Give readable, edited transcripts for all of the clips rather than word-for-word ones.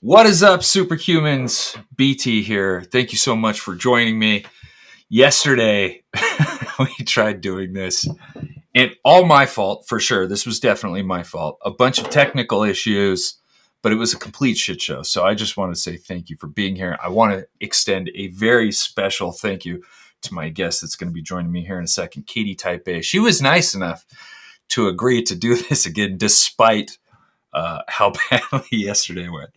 What is up, superhumans? BT here. Thank you so much for joining me. Yesterday, we tried doing this, and all my fault, for sure. This was definitely my fault. A bunch of technical issues, but it was a complete shit show. So I just want to say thank you for being here. I want to extend a very special thank you to my guest that's going to be joining me here in a second, Katie Type A. She was nice enough to agree to do this again, despite how badly yesterday went.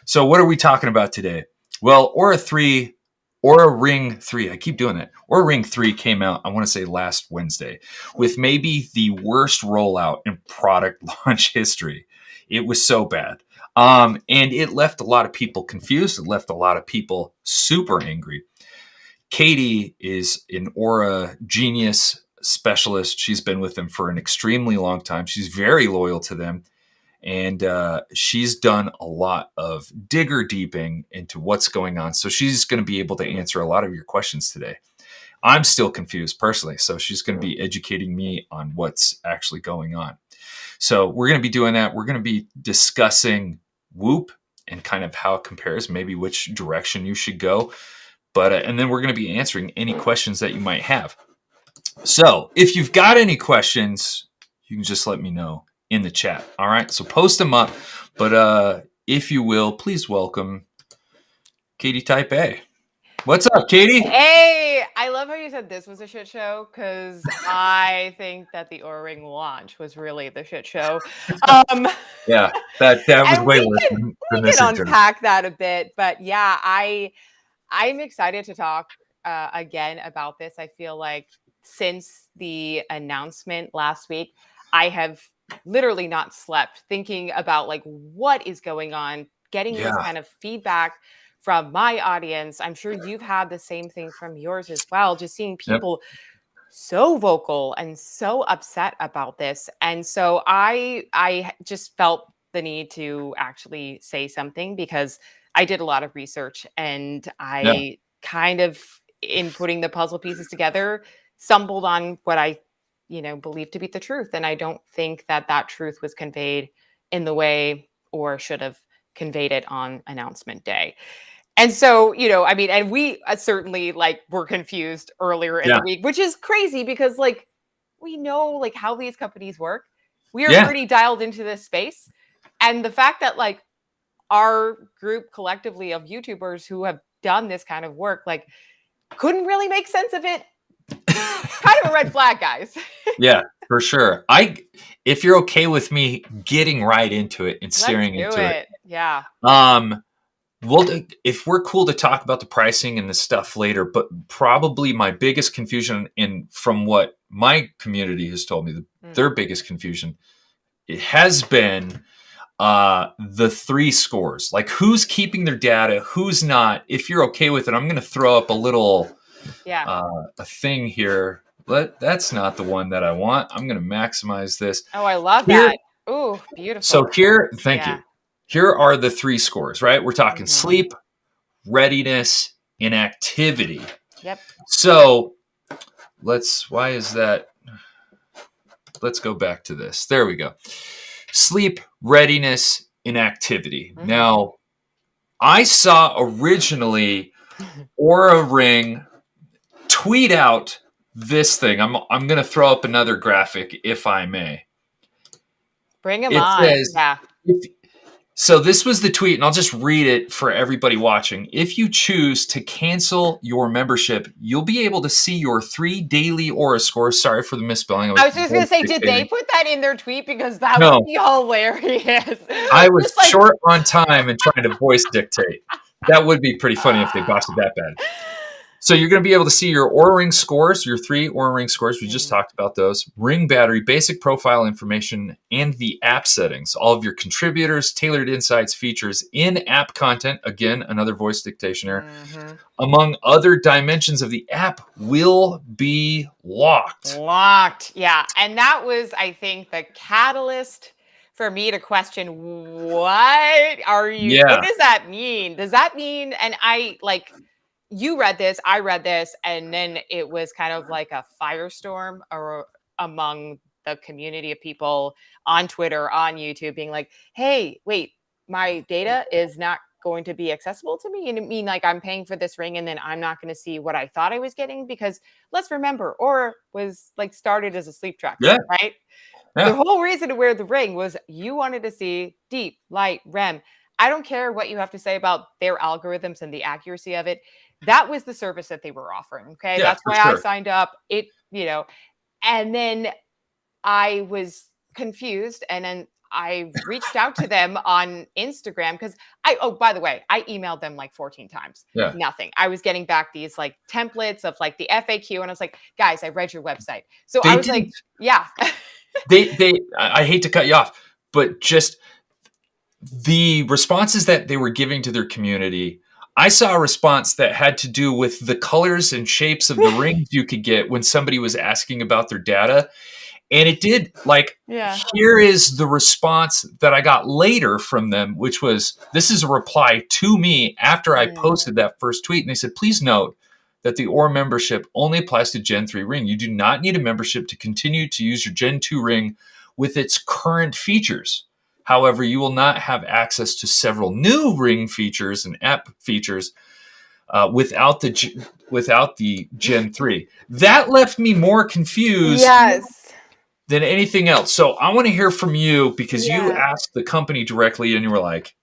So what are we talking about today? Well, Ōura Ring 3, I keep doing that. Ōura Ring 3 came out, I want to say last Wednesday, with maybe the worst rollout in product launch history. It was so bad. And it left a lot of people confused. It left a lot of people super angry. Katie is an Ōura genius specialist. She's been with them for an extremely long time. She's very loyal to them. And she's done a lot of digger deeping into what's going on. So she's going to be able to answer a lot of your questions today. I'm still confused personally. So she's going to be educating me on what's actually going on. So we're going to be doing that. We're going to be discussing Whoop and kind of how it compares, maybe which direction you should go. But and then we're going to be answering any questions that you might have. So if you've got any questions, you can just let me know in the chat. All right. So post them up. But if you will, please welcome Katie Type A. What's up, Katie? Hey, I love how you said this was a shit show, because I think that the Ōura Ring launch was really the shit show. Yeah, that was way worse than this. We can unpack that a bit, but yeah, I'm excited to talk again about this. I feel like since the announcement last week, I have literally not slept thinking about like what is going on, getting this kind of feedback from my audience. I'm sure you've had the same thing from yours as well, just seeing people so vocal and so upset about this. And so I just felt the need to actually say something, because I did a lot of research, and I kind of, in putting the puzzle pieces together, stumbled on what I believe to be the truth. And I don't think that that truth was conveyed in the way or should have conveyed it on announcement day. And so, and we certainly were confused earlier in the week, which is crazy, because we know how these companies work. We are pretty dialed into this space. And the fact that our group collectively of YouTubers who have done this kind of work, couldn't really make sense of it. Kind of a red flag, guys. Yeah, for sure. If you're okay with me getting right into it and steering into it. Yeah. If we're cool to talk about the pricing and the stuff later, but probably my biggest confusion, from what my community has told me, their biggest confusion, it has been the 3 scores. Who's keeping their data, who's not. If you're okay with it, I'm going to throw up a little a thing here. But that's not the one that I want. I'm going to maximize this. Oh, I love that. Ooh, beautiful. So thank you. Here are the 3 scores, right? We're talking sleep, readiness, and activity. Yep. So why is that? Let's go back to this. There we go. Sleep, readiness, and activity. Mm-hmm. Now, I saw originally Ōura Ring tweet out this thing. I'm going to throw up another graphic, if I may. Bring him on. Says, So this was the tweet, and I'll just read it for everybody watching. If you choose to cancel your membership, you'll be able to see your 3 daily Ōura scores. Sorry for the misspelling. I was just going to say, did they put that in their tweet? Because that would No. be hilarious. I was Just like, short on time and trying to voice dictate. That would be pretty funny if they botched it that bad. So you're going to be able to see your Ōura Ring scores, your 3 Ōura Ring scores. We just talked about those. Ring battery, basic profile information, and the app settings. All of your contributors, tailored insights, features, in-app content. Again, another voice dictation error. Among other dimensions of the app will be locked. Locked, yeah. And that was, I think, the catalyst for me to question, what are you, what does that mean? Does that mean, and I like, you read this, I read this, and then it was kind of like a firestorm among the community of people on Twitter, on YouTube, being like, hey, wait, my data is not going to be accessible to me. And I mean, like, I'm paying for this ring and then I'm not going to see what I thought I was getting, because let's remember, Ōura was like started as a sleep tracker, right? Yeah. The whole reason to wear the ring was you wanted to see deep, light, REM. I don't care what you have to say about their algorithms and the accuracy of it. That was the service that they were offering. Okay. Yeah, that's why I signed up. It, you know, and then I was confused. And then I reached out to them on Instagram because by the way, I emailed them like 14 times. Yeah. Nothing. I was getting back these like templates of like the FAQ. And I was like, guys, I read your website. So I was like, yeah. I hate to cut you off, but just the responses that they were giving to their community, I saw a response that had to do with the colors and shapes of the rings you could get when somebody was asking about their data. And it did, like, here is the response that I got later from them, which was, this is a reply to me after I posted that first tweet. And they said, please note that the Ōura membership only applies to Gen 3 ring. You do not need a membership to continue to use your Gen 2 ring with its current features. However, you will not have access to several new ring features and app features without the Gen 3. That left me more confused than anything else. So I want to hear from you, because you asked the company directly and you were like,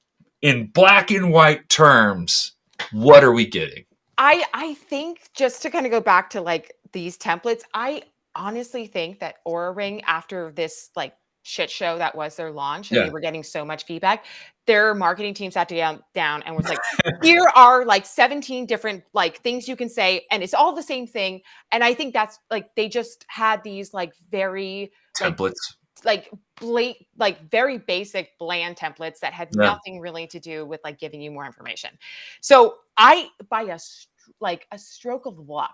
in black and white terms, what are we getting? I think, just to kind of go back to like these templates, I honestly think that Ōura Ring, after this like shit show that was their launch, and they were getting so much feedback, their marketing team sat down and was like, here are like 17 different like things you can say, and it's all the same thing. And I think that's like, they just had these like very templates, like very basic bland templates that had nothing really to do with like giving you more information. So I, by a stroke of luck,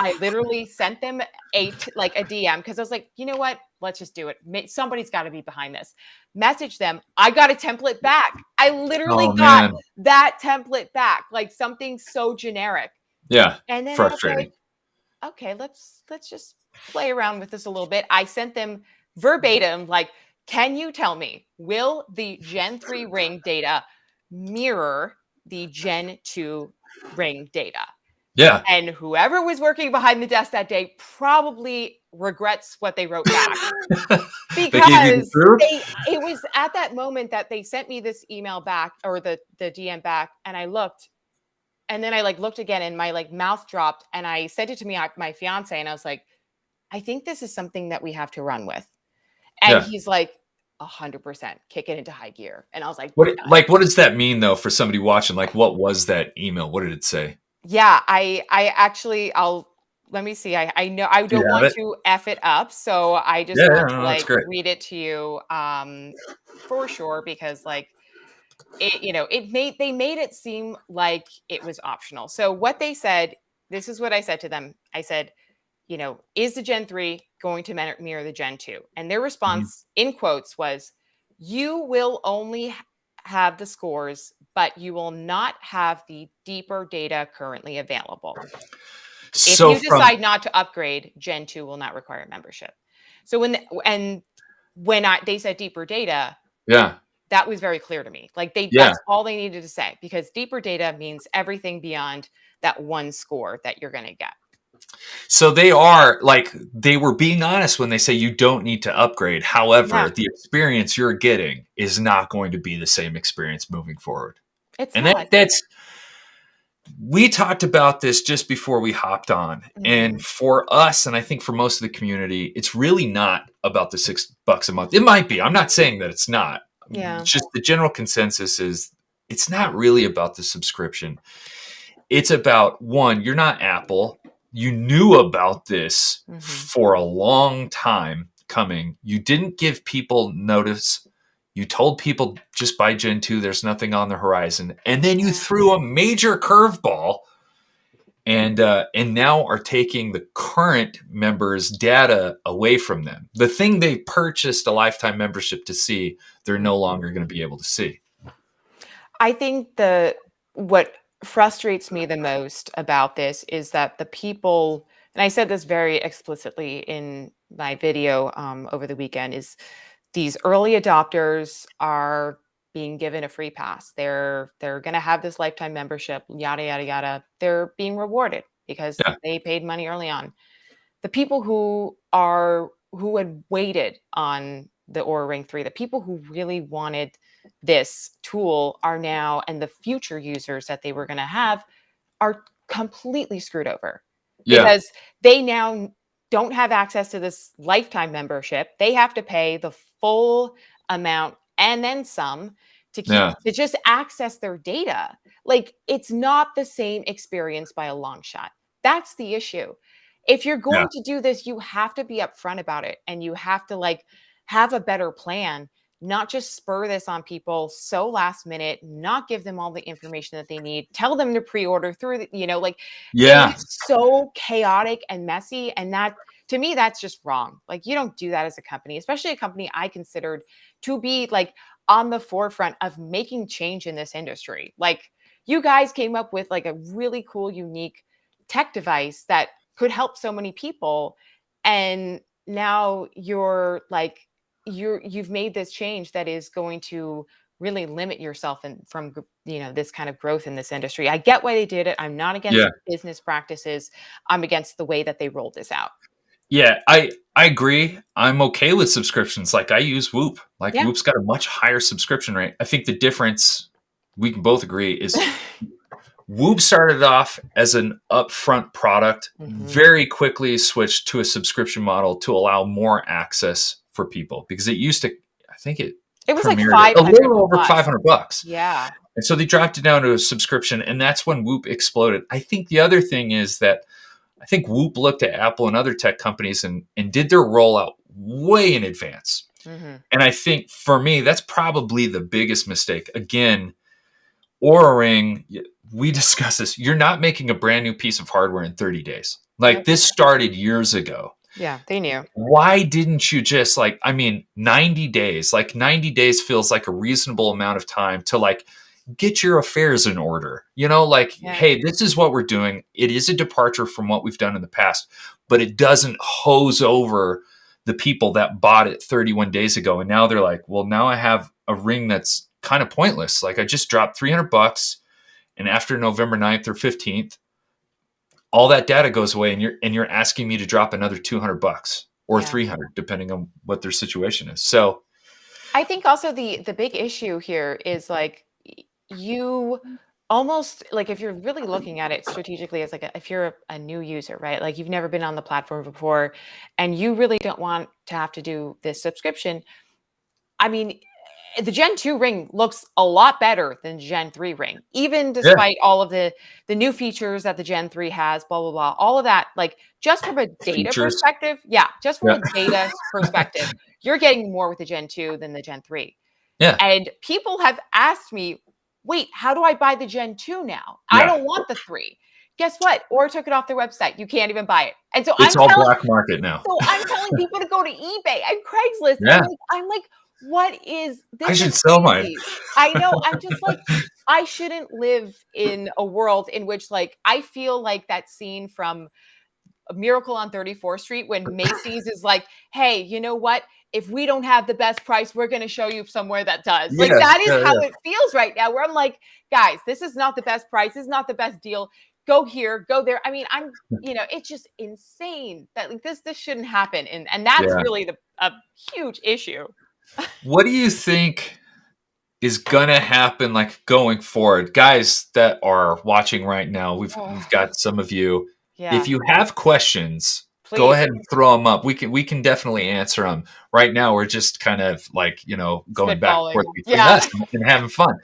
I literally sent them a DM, because I was like, you know what? Let's just do it. Somebody's got to be behind this. Message them. I got a template back. I literally got that template back, like something so generic. Yeah. And then frustrating. I was like, okay, let's just play around with this a little bit. I sent them verbatim, like, can you tell me, will the Gen 3 ring data mirror the Gen 2 ring data? Yeah. And whoever was working behind the desk that day probably regrets what they wrote back. Because it was at that moment that they sent me this email back, or the DM back, and I looked, and then I like looked again, and my like mouth dropped, and I sent it to my fiance, and I was like, I think this is something that we have to run with. And he's like, 100%, kick it into high gear. And I was like, what does that mean though for somebody watching? Like, what was that email? What did it say? Yeah, I actually, let me see. I know I don't want to F it up. So I just want to like read it to you for sure, because like they made it seem like it was optional. So what they said, this is what I said to them. I said, is the Gen 3 going to mirror the Gen 2? And their response in quotes was, you will only have the scores, but you will not have the deeper data currently available. So if you decide not to upgrade, Gen 2 will not require membership. So when they said deeper data, that was very clear to me. Like that's all they needed to say, because deeper data means everything beyond that one score that you're going to get. So they are like, they were being honest when they say you don't need to upgrade. However, Yeah, the experience you're getting is not going to be the same experience moving forward. it's And not. that's, we talked about this just before we hopped on. Mhm. And for us, and I think for most of the community, it's really not about the $6 a month. It might be. I'm not saying that it's not. Yeah. It's just the general consensus is it's not really about the subscription. It's about, one, you're not Apple. You knew about this Mhm. for a long time coming. You didn't give people notice. You told people just buy Gen 2, there's nothing on the horizon. And then you Yeah. threw a major curveball and now are taking the current members' data away from them. The thing they purchased a lifetime membership to see, they're no longer going to be able to see. I think the what frustrates me the most about this is that the people, and I said this very explicitly in my video over the weekend, is these early adopters are being given a free pass. They're going to have this lifetime membership, yada yada yada. They're being rewarded because Yeah, they paid money early on. The people who had waited on the Aura Ring 3, the people who really wanted this tool are now, and the future users that they were going to have are completely screwed over yeah, because they now don't have access to this lifetime membership. They have to pay the full amount and then some yeah, to just access their data. Like, it's not the same experience by a long shot. That's the issue. If you're yeah, going to do this, you have to be upfront about it, and you have to like have a better plan, not just spur this on people so last minute, not give them all the information that they need, tell them to pre-order through like it was yeah, so chaotic and messy. And that, to me, that's just wrong. Like, you don't do that as a company, especially a company I considered to be like on the forefront of making change in this industry. Like, you guys came up with like a really cool, unique tech device that could help so many people. And now you've made this change that is going to really limit yourself and from this kind of growth in this industry. I get why they did it. I'm not against yeah. business practices. I'm against the way that they rolled this out. Yeah, I agree. I'm okay with subscriptions. Like I use Whoop. Like Yeah. Whoop's got a much higher subscription rate. I think the difference we can both agree is Whoop started off as an upfront product, Hmm. very quickly switched to a subscription model to allow more access for people because it used to, I think it It was like premiered at a 500 little over plus. $500. Yeah. And so they dropped it down to a subscription, and that's when Whoop exploded. I think the other thing is that I think Whoop looked at Apple and other tech companies and did their rollout way in advance. Hmm. And I think for me, that's probably the biggest mistake. Again, Ōura Ring, we discussed this. You're not making a brand new piece of hardware in 30 days. Like Nope. this started years ago. Yeah, they knew. Why didn't you just 90 days? Like 90 days feels like a reasonable amount of time to like get your affairs in order. Yeah. Hey, this is what we're doing. It is a departure from what we've done in the past, but it doesn't hose over the people that bought it 31 days ago. And now they're like, well, now I have a ring that's kind of pointless. Like I just dropped $300 and after November 9th or 15th, all that data goes away and you're asking me to drop another $200 or Yeah. 300 depending on what their situation is. So, I think also the big issue here is like you almost like, if you're really looking at it strategically as like if you're a new user, right? Like, you've never been on the platform before and you really don't want to have to do this subscription. I mean, the Gen 2 ring looks a lot better than Gen 3 ring, even yeah, despite all of the new features that the Gen 3 has, blah blah blah. All of that, like, just from a data features. perspective, yeah, just from Yeah. a data perspective, you're getting more with the Gen 2 than the Gen 3. Yeah. And people have asked me, "Wait, how do I buy the Gen 2 now? I Yeah. don't want the 3." Guess what? Or took it off their website. You can't even buy it. And so It's all black market now. I'm telling people to go to eBay and Craigslist, and Yeah. I'm like, "What is I this? Is should sell mine. crazy." I know. I'm just like, I shouldn't live in a world in which, like, I feel like that scene from A Miracle on 34th Street when Macy's is like, "Hey, you know what? If we don't have the best price, we're going to show you somewhere that does." Like, Yeah. that is Yeah. how Yeah. it feels right now, where I'm like, "Guys, this is not the best price. This is not the best deal. go here, go there. I mean, it's just insane that like this shouldn't happen, and that's Yeah. really a huge issue. What do you think is gonna happen like going forward? Guys that are watching right now, we've got some of you. Yeah, If you have questions, go please ahead and throw them up. We can definitely answer them. Right now, we're just kind of like, going back and forth spitballing. between Yeah. us and having fun.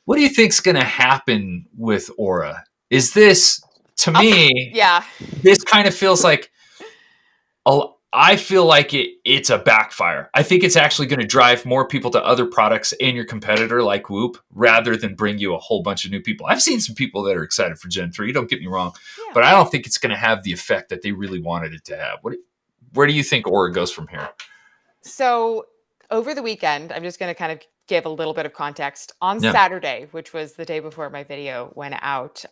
What do you think's gonna happen with Ōura? Is this, to me, Yeah. this kind of feels like I feel like it's a backfire. I think it's actually going to drive more people to other products and your competitor like Whoop rather than bring you a whole bunch of new people. I've seen some people that are excited for Gen 3, don't get me wrong, Yeah. but I don't think it's going to have the effect that they really wanted it to have. Where do you think Ōura goes from here? So over the weekend, I'm just going to kind of give a little bit of context. On Yeah. Saturday, which was the day before my video went out,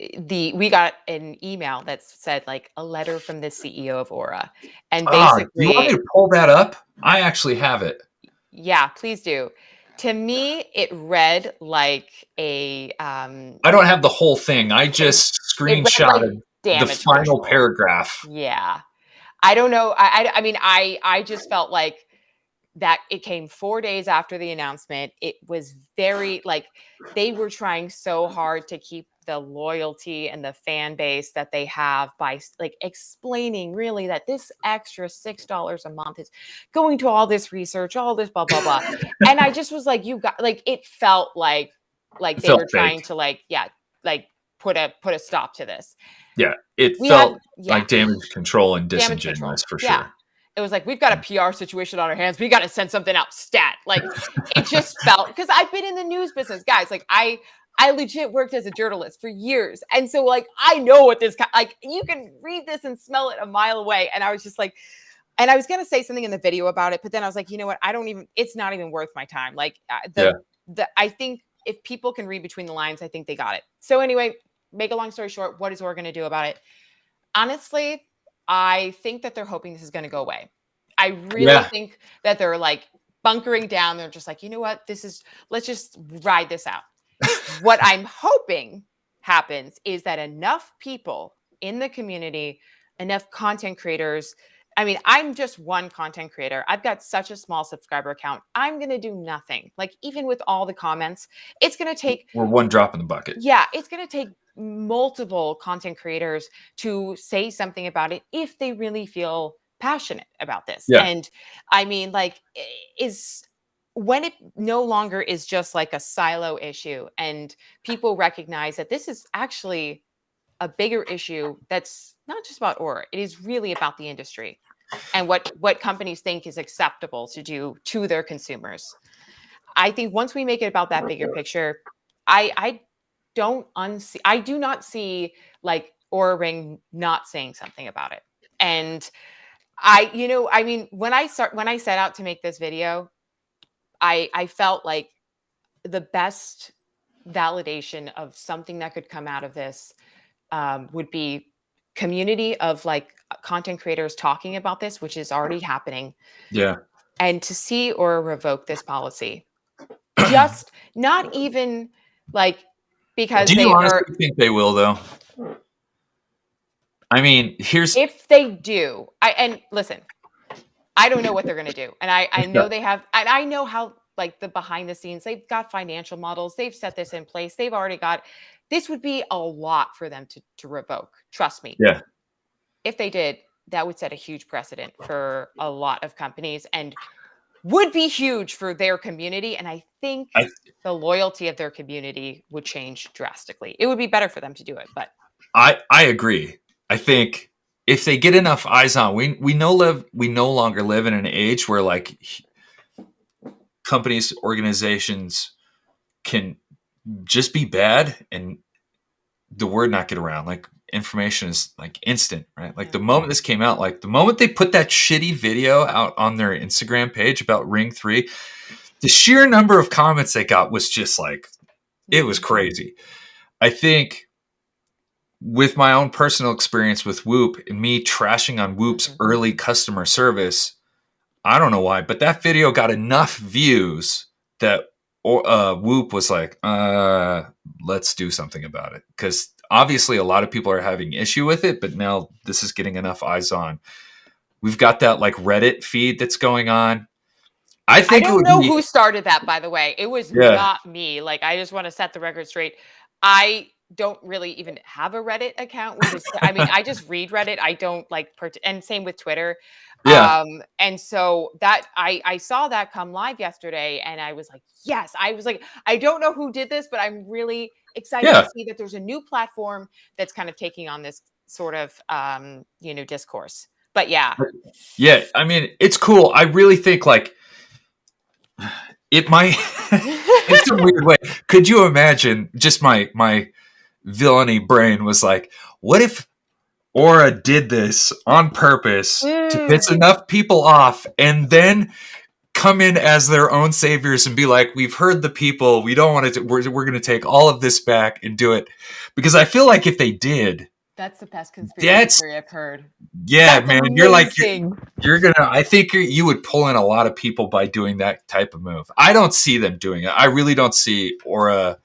we got an email that said like a letter from the CEO of Ōura, and Do you want me basically, to pull that up? I actually have it. yeah, please do. To me, it read like a I don't have the whole thing. I just it read like screenshotted the damage final control. paragraph. Yeah, I don't know. I mean, I just felt like that it came 4 days after the announcement. It was very like they were trying so hard to keep the loyalty and the fan base that they have by like explaining really that this extra $6 a month is going to all this research, all this blah blah blah. And I just was like, you got like it felt like It they felt were trying fake. to like put a stop to this. Yeah, it We had felt like damage control and damage control. disingenuous for Yeah. sure. It was like, we've got a PR situation on our hands. We got to send something out stat. Like it just felt because I've been in the news business, guys. Like I legit worked as a journalist for years. And so like I know what this like you can read this and smell it a mile away. And I was just like, and I was gonna say something in the video about it, but then I was like, you know what? It's not even worth my time. Like Yeah. I think if people can read between the lines, I think they got it. So anyway, make a long story short, what is Ōura gonna do about it? Honestly, I think that they're hoping this is going to go away. I really Yeah. think that they're like bunkering down. They're just like, you know what? Let's just ride this out. What I'm hoping happens is that enough people in the community, enough content creators. I mean, I'm just one content creator. I've got such a small subscriber account. I'm going to do nothing. Like, even with all the comments, it's going to take, We're one drop in the bucket. yeah, it's going to take multiple content creators to say something about it if they really feel passionate about this. Yeah. And I mean, like, is when it no longer is just like a silo issue and people recognize that this is actually a bigger issue that's not just about Ōura, it is really about the industry and what companies think is acceptable to do to their consumers. I think once we make it about that bigger picture, I I do not see like Ōura Ring not saying something about it. And I mean, when I set out to make this video, I felt like the best validation of something that could come out of this would be community of like content creators talking about this, which is already happening. Yeah. And to see or revoke this policy, just not even like because Do you they are. honestly think they will, though? I mean, If they do, and listen, I don't know what they're going to do, and I know they have, and I know how like the behind the scenes they've got financial models, they've set this in place, they've already got. This would be a lot for them to revoke. Trust me. Yeah. If they did, that would set a huge precedent for a lot of companies and would be huge for their community. And I think the loyalty of their community would change drastically. It would be better for them to do it, but I agree. I think if they get enough eyes on, we no longer live in an age where like companies, organizations can just be bad and the word not get around. Like information is like instant, right? Like the moment this came out, like the moment they put that shitty video out on their Instagram page about Ring 3, the sheer number of comments they got was just like, it was crazy. I think with my own personal experience with Whoop and me trashing on Whoop's early customer service, I don't know why, but that video got enough views that Whoop was like, let's do something about it. Because obviously a lot of people are having issue with it, but now this is getting enough eyes on. We've got that like Reddit feed that's going on. I I think it don't would know be, who started that, by the way. It was yeah, not me. Like, I just want to set the record straight. I don't really even have a Reddit account, which is, I mean, I just read Reddit. I don't like, and same with Twitter. yeah, And so that I saw that come live yesterday, and I was like, yes. I was like, I don't know who did this, but I'm really excited to yeah, see that there's a new platform that's kind of taking on this sort of discourse. But yeah. yeah. I mean, it's cool. I really think like it might, in some weird way. Could you imagine? Just my villainy brain was like, what if Ōura did this on purpose to piss enough people off, and then come in as their own saviors and be like, we've heard the people, we don't want to, we're going to take all of this back and do it. Because I feel like if they did, That's the best conspiracy that's, theory I've heard. yeah, That's man, you're like, amazing. you're gonna, I think you would pull in a lot of people by doing that type of move. I don't see them doing it. I really don't see Ōura.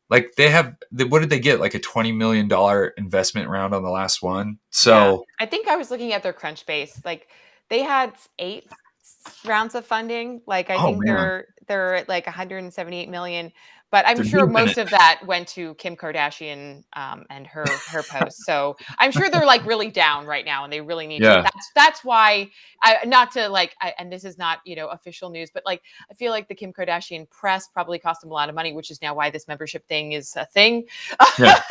Like they have, what did they get? Like a $20 million investment round on the last one. Yeah. So, I think I was looking at their Crunchbase. Like, they had 8 rounds of funding. Like, I oh think man, they're at like 178 million, but I'm they're sure moving most it. of that went to Kim Kardashian and her post. So I'm sure they're like really down right now, and they really need to. Yeah, That's why I, not to like, and this is not official news, but like I feel like the Kim Kardashian press probably cost them a lot of money, which is now why this membership thing is a thing. yeah,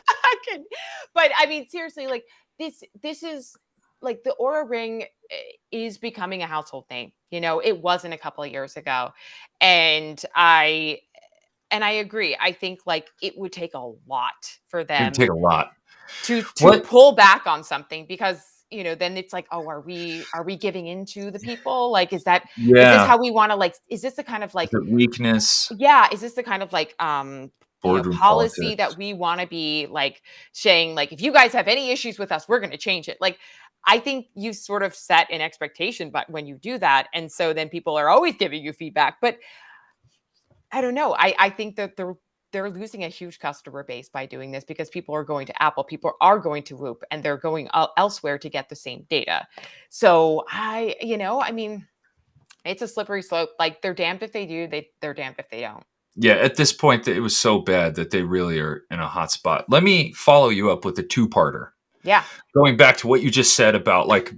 But I mean, seriously, like this is like the Ōura Ring is becoming a household name. It wasn't a couple of years ago, and I agree. I think like it would take a lot for it'd them take a lot. to What? pull back on something, because then it's like, oh, are we giving into the people? Like, is this Yeah, how we want to, like, is this the kind of is like, it weakness? yeah, is this the kind of like Boardroom policy that politics. we want to be like saying, like, if you guys have any issues with us, we're going to change it? Like, I think you sort of set an expectation, but when you do that, and so then people are always giving you feedback. But I don't know. I think that they're losing a huge customer base by doing this, because people are going to Apple, people are going to Whoop, and they're going elsewhere to get the same data. So I mean, it's a slippery slope. Like, they're damned if they do, they're damned if they don't. Yeah, at this point, it was so bad that they really are in a hot spot. Let me follow you up with a two-parter. Yeah. Going back to what you just said about like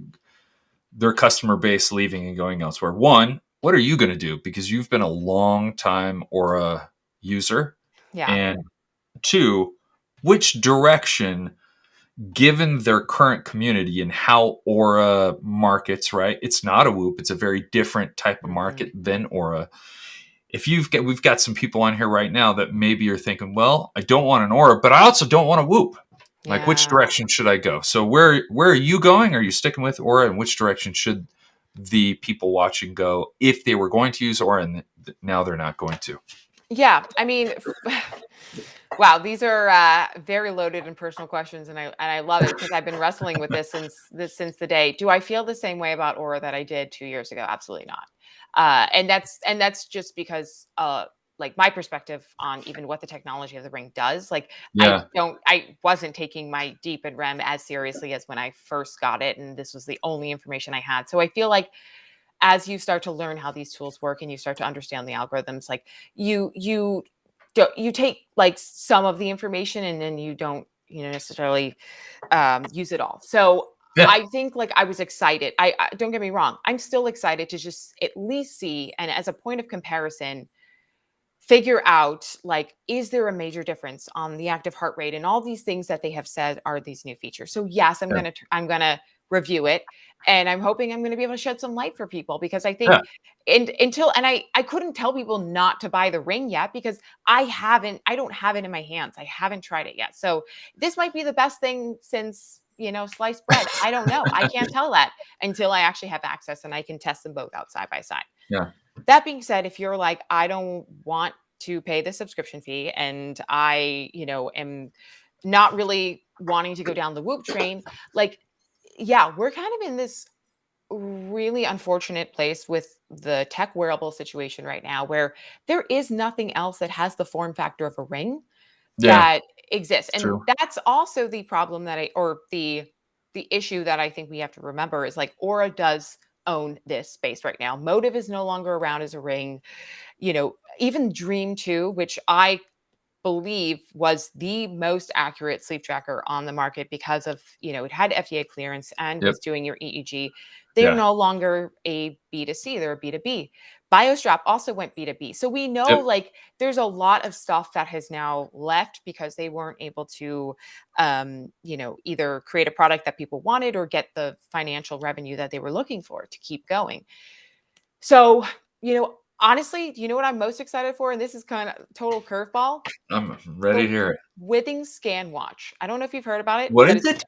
their customer base leaving and going elsewhere. One, what are you going to do? Because you've been a long time Ōura user. Yeah. And two, which direction, given their current community and how Ōura markets, right? It's not a Whoop. It's a very different type of Mhm. market than Ōura. If we've got some people on here right now that maybe you're thinking, well, I don't want an Ōura, but I also don't want a Whoop. Like, which Yeah. direction should I go? So where are you going? Are you sticking with Ōura, and which direction should the people watching go if they were going to use Ōura and now they're not going to? Yeah. I mean, wow, these are very loaded and personal questions, and I love it, because I've been wrestling with this since the day. Do I feel the same way about Ōura that I did 2 years ago? Absolutely not. And that's just because like, my perspective on even what the technology of the ring does. Like, Yeah, I wasn't taking my deep and REM as seriously as when I first got it, and this was the only information I had. So I feel like as you start to learn how these tools work, and you start to understand the algorithms, like, you take like some of the information, and then you don't necessarily use it all. So yeah, I think, like, I was excited. I don't get me wrong, I'm still excited to just at least see, and as a point of comparison, figure out, like, is there a major difference on the active heart rate and all these things that they have said are these new features. So yes, yeah, I'm gonna review it, and I'm hoping I'm gonna be able to shed some light for people, because I think, yeah, and I couldn't tell people not to buy the ring yet, because I don't have it in my hands. I haven't tried it yet. So this might be the best thing since sliced bread. I don't know. I can't tell that until I actually have access and I can test them both out side by side. yeah, That being said, if you're like, I don't want to pay the subscription fee, and I, am not really wanting to go down the Whoop train, like, yeah, we're kind of in this really unfortunate place with the tech wearable situation right now, where there is nothing else that has the form factor of a ring, Yeah. that exists. It's And true. that's also the problem that or the issue that I think we have to remember is like Aura does own this space right now. Motive is no longer around as a ring. Even Dream 2, which I believe was the most accurate sleep tracker on the market because of, it had FDA clearance and Yep. was doing your EEG. They're Yeah. no longer a B2C, they're a B2B. BioStrap also went B2B. So we know Yep. like there's a lot of stuff that has now left because they weren't able to either create a product that people wanted or get the financial revenue that they were looking for to keep going. So, honestly, do you know what I'm most excited for? And this is kind of total curveball. I'm ready The to hear it. Withings Scan Watch. I don't know if you've heard about it, What but is it's it?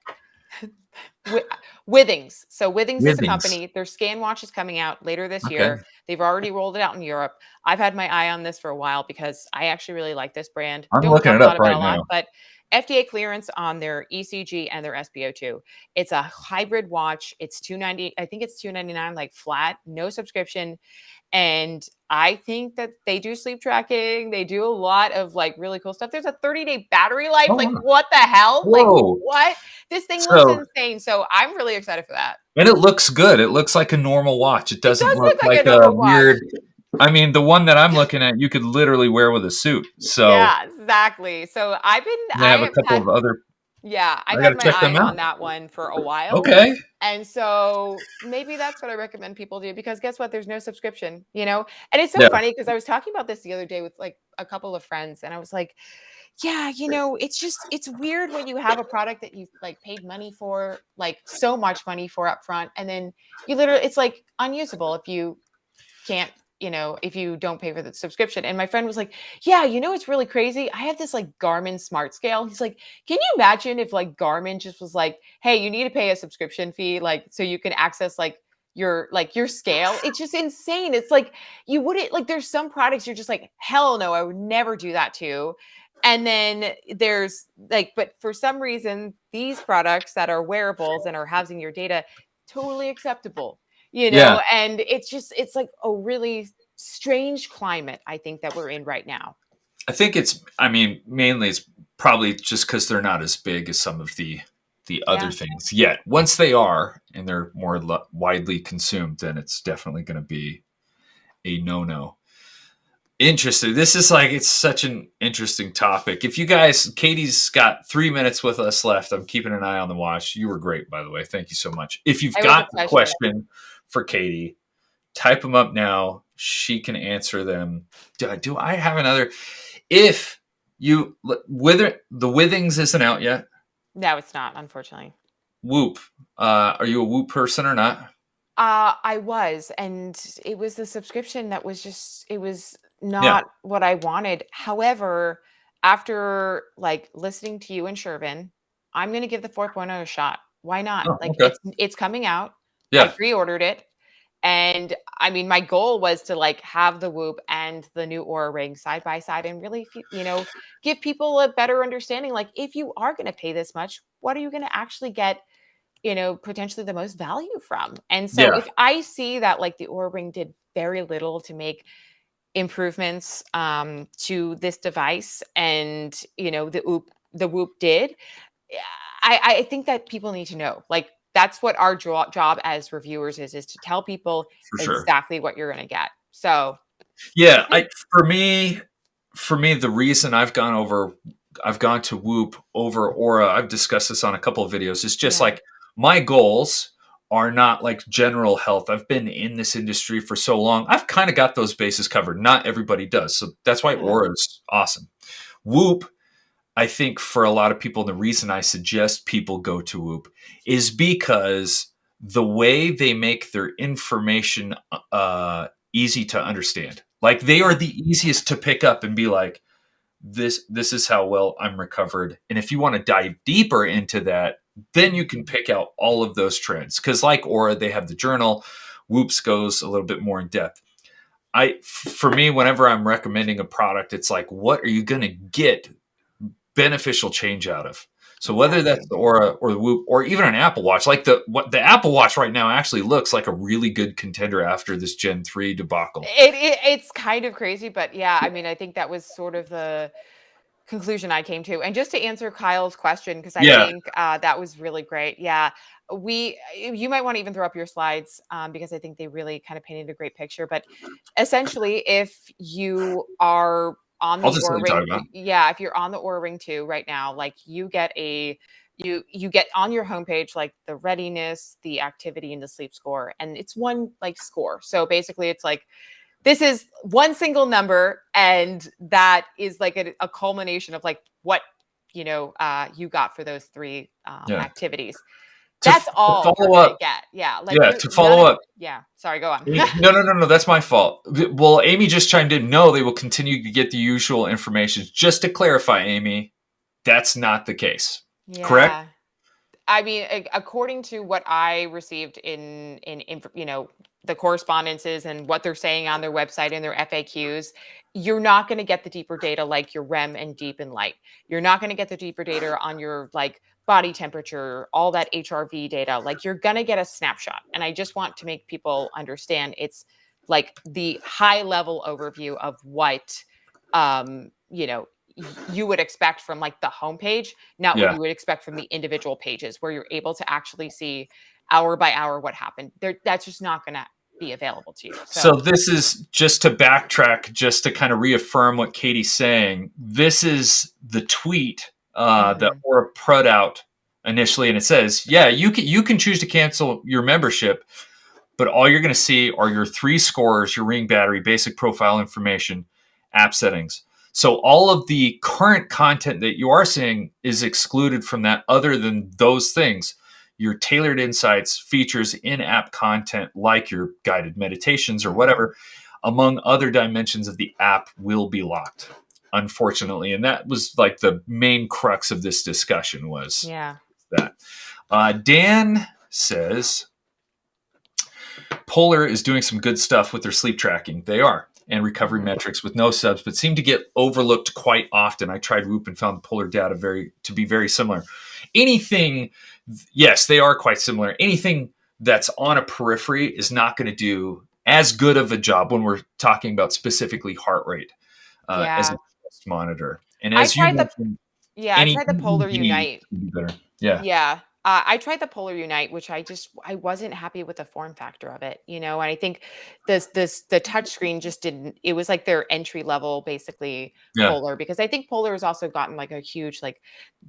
Withings. So Withings is a Withings. company. Their Scan Watch is coming out later this Okay. year. They've already rolled it out in Europe. I've had my eye on this for a while because I actually really like this brand. I'm Don't looking talk it up about it right a lot, now. but FDA clearance on their ECG and their SpO2. It's a hybrid watch. It's 290. I think it's 299 like flat, no subscription. And I think that they do sleep tracking. They do a lot of like really cool stuff. There's a 30-day battery life. Oh, Like, wow. what the hell? Like, Whoa. what? This thing looks So, insane. So I'm really excited for that. and it looks good. It looks like a normal watch. It It doesn't does look look like like a a normal watch. weird. I mean, the one that I'm looking at, you could literally wear with a suit. So Yeah, exactly. So they have a couple of other. I've I got to had my check eye them on out. that one for a while. Okay. And so maybe that's what I recommend people do because guess what? There's no subscription. And it's so Yeah. funny because I was talking about this the other day with like a couple of friends and I was like, yeah, it's weird when you have a product that you've like paid money for, like so much money for upfront, and then it's like unusable if you can't, if you don't pay for the subscription. And my friend was like, yeah, it's really crazy. I have this like Garmin smart scale. He's like, can you imagine if like Garmin just was like, hey, you need to pay a subscription fee, like so you can access your scale. It's just insane. It's like you wouldn't like there's some products you're just like, hell no, I would never do that to. And then there's like, but for some reason, these products that are wearables and are housing your data, totally acceptable, Yeah. and it's like a really strange climate, I think, that we're in right now. I mean, mainly it's probably just because they're not as big as some of the other Yeah. things yet. Once they are and they're more widely consumed, then it's definitely going to be a no. Interesting. This is like, it's such an interesting topic. If you guys, Katie's got 3 minutes with us left. I'm keeping an eye on the watch. You were great, by the way. Thank you so much. If you've It was a got a pleasure. question for Katie, type them up now. She can answer them. Do I have another? If you, whether the Withings isn't out yet, No, it's not, unfortunately. Whoop. Are you a Whoop person or not? I was, and it was the subscription that was just it was Yeah. not what I wanted. However, after like listening to you and Shervin, I'm gonna give the 4.0 a shot. Why not? Oh, Like okay. it's coming out. I Yeah, pre-ordered it. And I mean, my goal was to like have the Whoop and the new Aura Ring side by side and really, give people a better understanding. Like, if you are going to pay this much, what are you going to actually get, potentially the most value from? And so yeah, if I see that like the Aura Ring did very little to make improvements to this device and, the Whoop did, yeah, I think that people need to know. Like that's what our job as reviewers is to tell people for sure. exactly what you're going to get. So Yeah, yeah, for me, the reason I've gone to Whoop over Aura. I've discussed this on a couple of videos. It's just yeah, like my goals are not like general health. I've been in this industry for so long. I've kind of got those bases covered. Not everybody does. So that's why yeah, Aura is awesome. Whoop, I think for a lot of people, the reason I suggest people go to Whoop is because the way they make their information easy to understand. Like they are yeah, the easiest to pick up and be like, this is how well I'm recovered. And if you want to dive deeper into that, then you can pick out all of those trends. Because like Aura, they have the journal. Whoops goes a little bit more in depth. For me, whenever I'm recommending a product, it's like, what are you going to get beneficial change out of? So whether that's exactly. the Aura or the Whoop or even an Apple Watch, like the Apple Watch right now actually looks like a really good contender after this Gen 3 debacle. It's kind of crazy, but yeah, I mean, I think that was sort of the conclusion I came to. And just to answer Kyle's question, because I Yeah. think that was really great. Yeah, you might want to even throw up your slides because I think they really kind of painted a great picture. But essentially, if you are on I'll the just let Ōura you talk Ring, about yeah, if you're on the Ōura Ring 2 right now, like you get on your homepage like the readiness, the activity, and the sleep score, and it's one like score. So basically, it's like this is one single number, and that is like a culmination of like what you got for those three Yeah. activities. To, That's to all you're follow gonna up, get. Yeah, like yeah, you're to none follow of up. yeah. Sorry, go on. No, no, no, no. That's my fault. Well, Amy just chimed in. No, they will continue to get the usual information. Just to clarify, Amy, that's not the case. Correct? Yeah. I mean, according to what I received the correspondences and what they're saying on their website and their FAQs, you're not going to get the deeper data like your REM and deep and light. You're not going to get the deeper data on your like body temperature, all that HRV data. Like you're going to get a snapshot. And I just want to make people understand it's like the high level overview of what um, you know, you would expect from like the homepage, not what Yeah. you would expect from the individual pages where you're able to actually see hour by hour what happened. That's just not going to be available to you. So So, this is just to backtrack, just to kind of reaffirm what Katie's saying. This is the tweet that mhm. Aura put out initially, and it says, "Yeah, you can choose to cancel your membership, but all you're going to see are your 3 scores, your ring battery, basic profile information, app settings. So all of the current content that you are seeing is excluded from that, other than those things. Your tailored insights, features, in-app content like your guided meditations or Mhm. whatever, among other dimensions of the app, will be locked, unfortunately." And that was like the main crux of this discussion was Yeah. that. Dan says, Polar is doing some good stuff with their sleep tracking. They are. And recovery Mhm. metrics with no subs, but seem to get overlooked quite often. I tried Whoop and found Polar data to be very similar. Anything, yes, they are quite similar. Anything that's on a periphery is not going to do as good of a job when we're talking about specifically heart rate as a Yeah. chest monitor. And I as you tried the mentioned, yeah, I any tried the Polar EEG Unite. would be better. Yeah. Yeah. I tried the Polar Unite, which I wasn't happy with the form factor of it, and I think the touch screen just didn't. It was like their entry level, basically Yeah. Polar, because I think Polar has also gotten like a huge like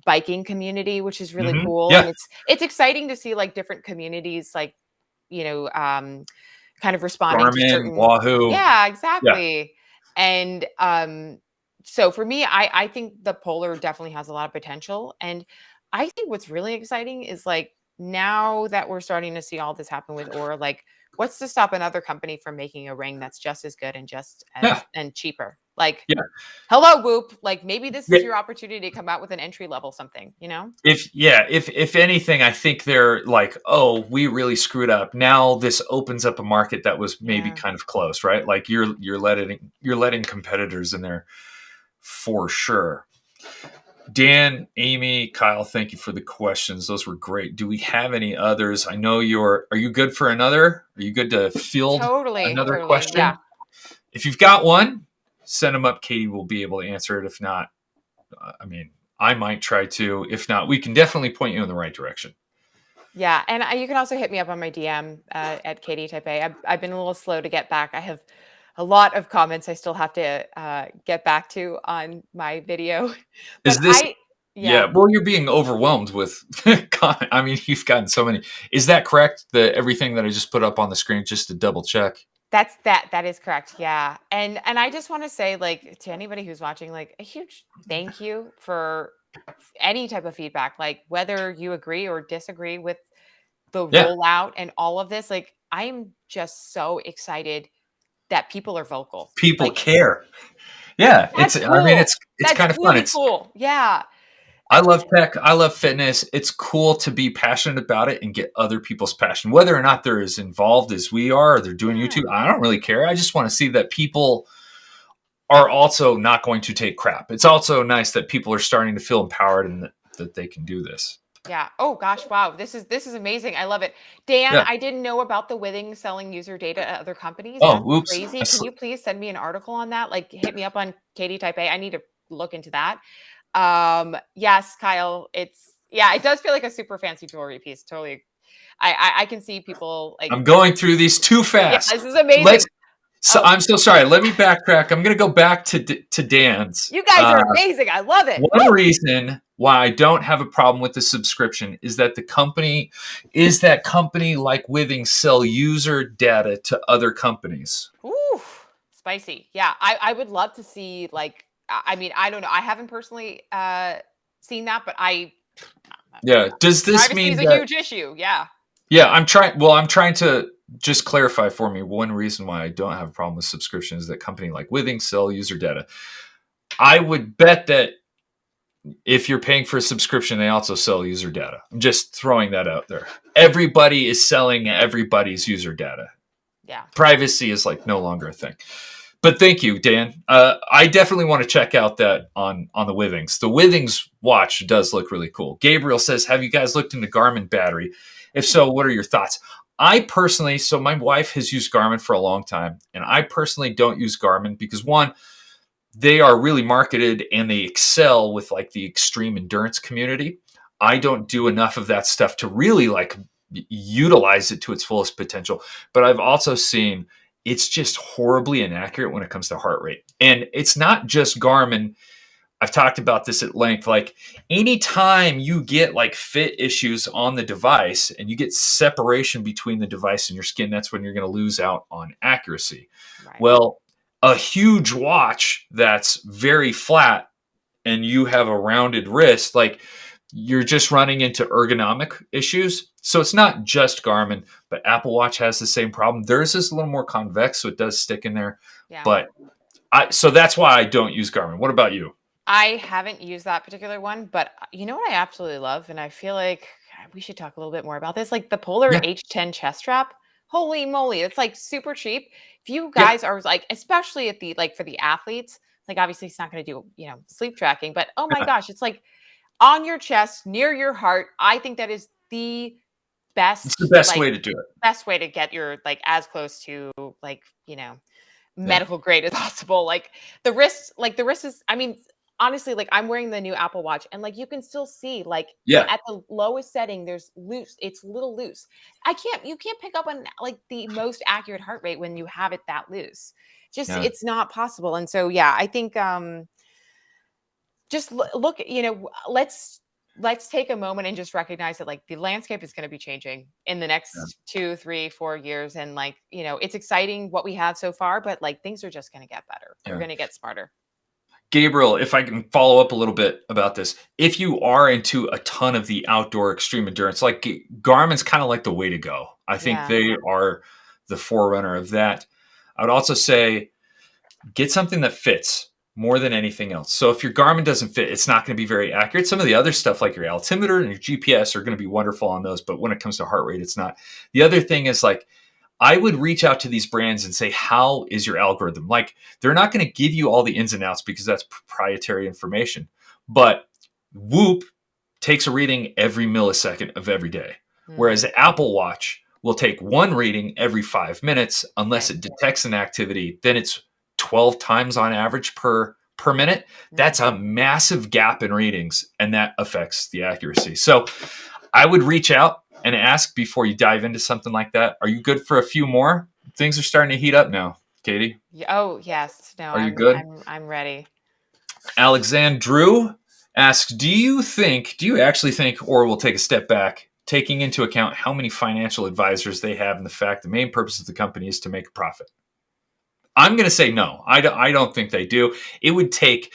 biking community, which is really cool, and Yeah. it's exciting to see like different communities like you know um, kind of responding to Garmin, certain. Wahoo. Yeah, Yeah. exactly, and so for me, I think the Polar definitely has a lot of potential, and I think what's really exciting is like now that we're starting to see all this happen with Aura, like what's to stop another company from making a ring that's just as good and just Yeah. as and cheaper? Like, Yeah. hello, Whoop. Like maybe this Yeah. is your opportunity to come out with an entry level something. If anything, I think they're like, oh, we really screwed up. Now this opens up a market that was maybe Yeah. kind of closed, right? Like you're letting competitors in there for sure. Dan, Amy, Kyle, thank you for the questions. Those were great. Do we have any others? I know are you good for another? Are you good to field Totally, another totally. Yeah. question? If you've got one, send them up. Katie will be able to answer it. If not, I mean, I might try to. If not, we can definitely point you in the right direction. Yeah, and you can also hit me up on my DM at Katie Type A. I've been a little slow to get back. I have a lot of comments I still have to get back to on my video, Is but this yeah, Yeah, well, you're being overwhelmed with I mean, you've gotten so many. Is that correct? The everything that I just put up on the screen just to double check? that is correct. Yeah, and I just want to say like to anybody who's watching, like a huge thank you for any type of feedback, like whether you agree or disagree with the Yeah, rollout and all of this. Like I am just so excited that people are vocal. people Like, care. Yeah, that's I mean, cool. it's That's kind of fun. really cool. Yeah. I I love tech, I love fitness. It's cool to be passionate about it and get other people's passion, whether or not they're as involved as we are, or they're doing yeah. YouTube. I don't really care. I just want to see that people are also not going to take crap. It's also nice that people are starting to feel empowered and that they can do this. Yeah. Oh gosh, wow. This is amazing. I love it. Dan, Yeah. I didn't know about the Withing selling user data at other companies. Oh, That's whoops. crazy. Can you please send me an article on that? Like hit me up on Katie Type A. I need to look into that. Yes, Kyle. It does feel like a super fancy jewelry piece. Totally. I can see people like, I'm going through these too yeah, fast. this is amazing. So I'm so sorry. Let me backtrack. I'm going to go back to Dan's. You guys are amazing. I love it. One reason why I don't have a problem with the subscription is that company like Withings sell user data to other companies. Ooh, spicy. Yeah, I would love to see like, I mean, I don't know. I haven't personally seen that, but Yeah. Does this privacy mean is a that? huge issue. Yeah. Yeah, I'm trying. Well, I'm trying to just clarify for me. One reason why I don't have a problem with subscription is that company like Withings sell user data. I would bet that if you're paying for a subscription, they also sell user data. I'm just throwing that out there. Everybody is selling everybody's user data. Yeah. Privacy is like no longer a thing. But thank you, Dan. I definitely want to check out that on the Withings. The Withings watch does look really cool. Gabriel says, have you guys looked into Garmin battery? If so, what are your thoughts? I personally, so my wife has used Garmin for a long time, and I personally don't use Garmin because one, they are really marketed and they excel with like the extreme endurance community. I don't do enough of that stuff to really like utilize it to its fullest potential. But I've also seen it's just horribly inaccurate when it comes to heart rate. And it's not just Garmin. I've talked about this at length. Like anytime you get like fit issues on the device and you get separation between the device and your skin, that's when you're going to lose out on accuracy. Right. Well, a huge watch that's very flat and you have a rounded wrist, like you're just running into ergonomic issues. So it's not just Garmin, but Apple Watch has the same problem. Theirs is a little more convex, so it does stick in there. Yeah. But so that's why I don't use Garmin. What about you? I haven't used that particular one, but you know what I absolutely love, and I feel like we should talk a little bit more about this, like the Polar Yeah. H10 chest strap. Holy moly, it's like super cheap. If you Yeah. guys are like, especially at the like for the athletes, like obviously it's not going to do, sleep tracking, but oh my gosh, it's like on your chest, near your heart. I think that is the It's the best, best like way to do it. best way to get your like as close to like, medical grade as possible. Like the wrist is, I mean, honestly, like I'm wearing the new Apple Watch and like you can still see like Yeah. at the lowest setting there's loose, it's a little loose. You can't pick up on like the most accurate heart rate when you have it that loose. Just Yeah. it's not possible. And so yeah, I think just look, let's take a moment and just recognize that like the landscape is going to be changing in the Yeah. next 2, 3, 4 years. And like, it's exciting what we have so far, but like things are just going to get better. They're Yeah. going to get smarter. Gabriel, if I can follow up a little bit about this, if you are into a ton of the outdoor extreme endurance, like Garmin's kind of like the way to go. I think Yeah. they are the forerunner of that. I would also say get something that fits more than anything else. So if your Garmin doesn't fit, it's not going to be very accurate. Some of the other stuff like your altimeter and your GPS are going to be wonderful on those, but when it comes to heart rate, it's not. The other thing is like I would reach out to these brands and say, how is your algorithm? Like, they're not going to give you all the ins and outs because that's proprietary information. But Whoop takes a reading every millisecond of every day, whereas the Apple Watch will take one reading every 5 minutes unless it detects an activity. Then it's 12 times on average per minute. That's a massive gap in readings, and that affects the accuracy. So I would reach out and ask before you dive into something like that. Are you good for a few more? Things are starting to heat up now, Katie. Oh yes. No, Are you good? I'm ready. Alexandru asks, do you actually think Ōura will take a step back, taking into account how many financial advisors they have and the fact the main purpose of the company is to make a profit? I'm going to say no. I don't think they do. It would take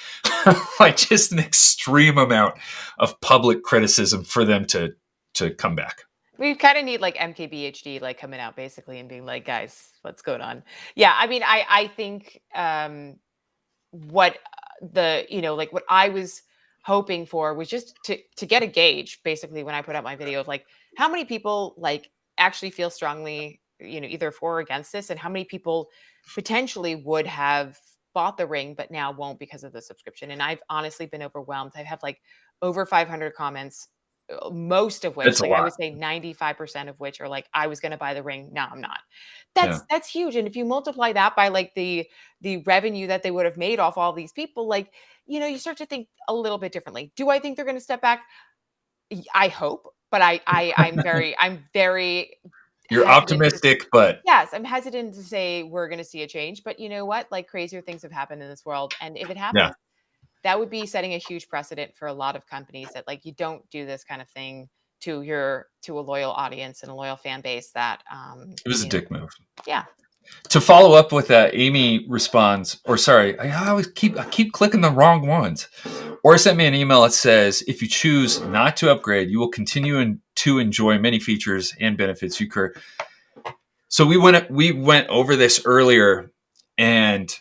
like just an extreme amount of public criticism for them to come back. We kind of need like MKBHD like coming out basically and being like, guys, what's going on? Yeah, I mean, I think what like what I was hoping for was just to get a gauge basically when I put out my video of like how many people like actually feel strongly, either for or against this, and how many people potentially would have bought the ring but now won't because of the subscription. And I've honestly been overwhelmed. I have like over 500 comments, most of which, It's a like I lot. would say 95% of which are like, I was going to buy the ring. No, I'm not. Yeah. That's huge. And if you multiply that by like the revenue that they would have made off all these people, like you start to think a little bit differently. Do I think they're going to step back? I hope, but I'm very You're hesitant to. optimistic, but Yes, I'm hesitant to say we're going to see a change, but you know what? Like crazier things have happened in this world, and if it yeah, happens, that would be setting a huge precedent for a lot of companies that like you don't do this kind of thing to a loyal audience and a loyal fan base that it was a dick move. yeah. To follow up with that, Amy responds, or sorry, I keep clicking the wrong ones. Or sent me an email that says, if you choose not to upgrade, you will continue to enjoy many features and benefits you could. So we went over this earlier, and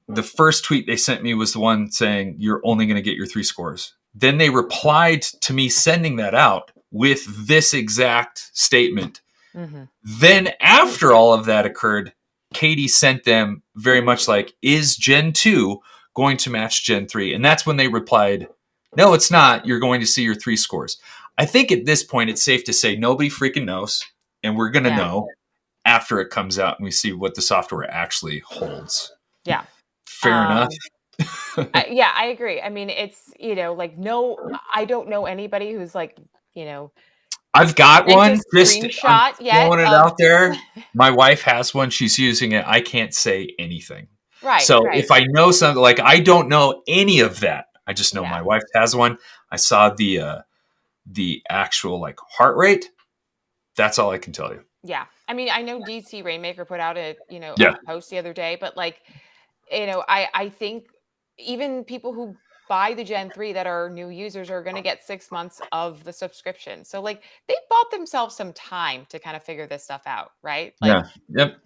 the first tweet they sent me was the one saying you're only going to get your 3 scores. Then they replied to me sending that out with this exact statement. Mm-hmm. Then after all of that occurred, Katie sent them very much like, is Gen 2 going to match Gen 3? And that's when they replied, no, it's not. You're going to see your 3 scores. I think at this point, it's safe to say nobody freaking knows. And we're going to know after it comes out and we see what the software actually holds. Yeah. Fair enough. Yeah, I agree. I mean, it's, like, no, I don't know anybody who's like, I've got one. Screenshot yet. Throwing it out there. My wife has one. She's using it. I can't say anything. Right. So right. if I know something, like I don't know any of that. I just know my wife has one. I saw the actual like heart rate. That's all I can tell you. Yeah. I mean, I know DC Rainmaker put out a post the other day, but like, I think even people who buy the Gen 3 that are new users are going to get 6 months of the subscription. So like they bought themselves some time to kind of figure this stuff out, right? Like, Yep.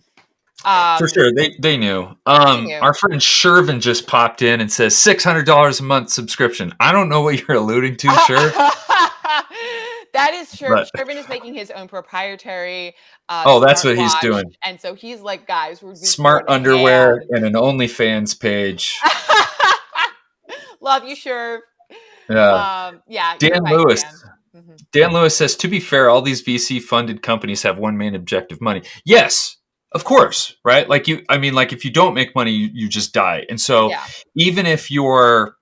For sure. They knew. Our friend Shervin just popped in and says $600 a month subscription. I don't know what you're alluding to, Sher. That is sure. Shervin is making his own proprietary. That's what he's doing. And so he's like, guys, we're smart underwear and an OnlyFans page. Love you, Sherv. Yeah. Dan Lewis. Mm-hmm. Dan Lewis says, to be fair, all these VC funded companies have one main objective: money. Yes, of course, right? Like if you don't make money, you just die. And so even if you're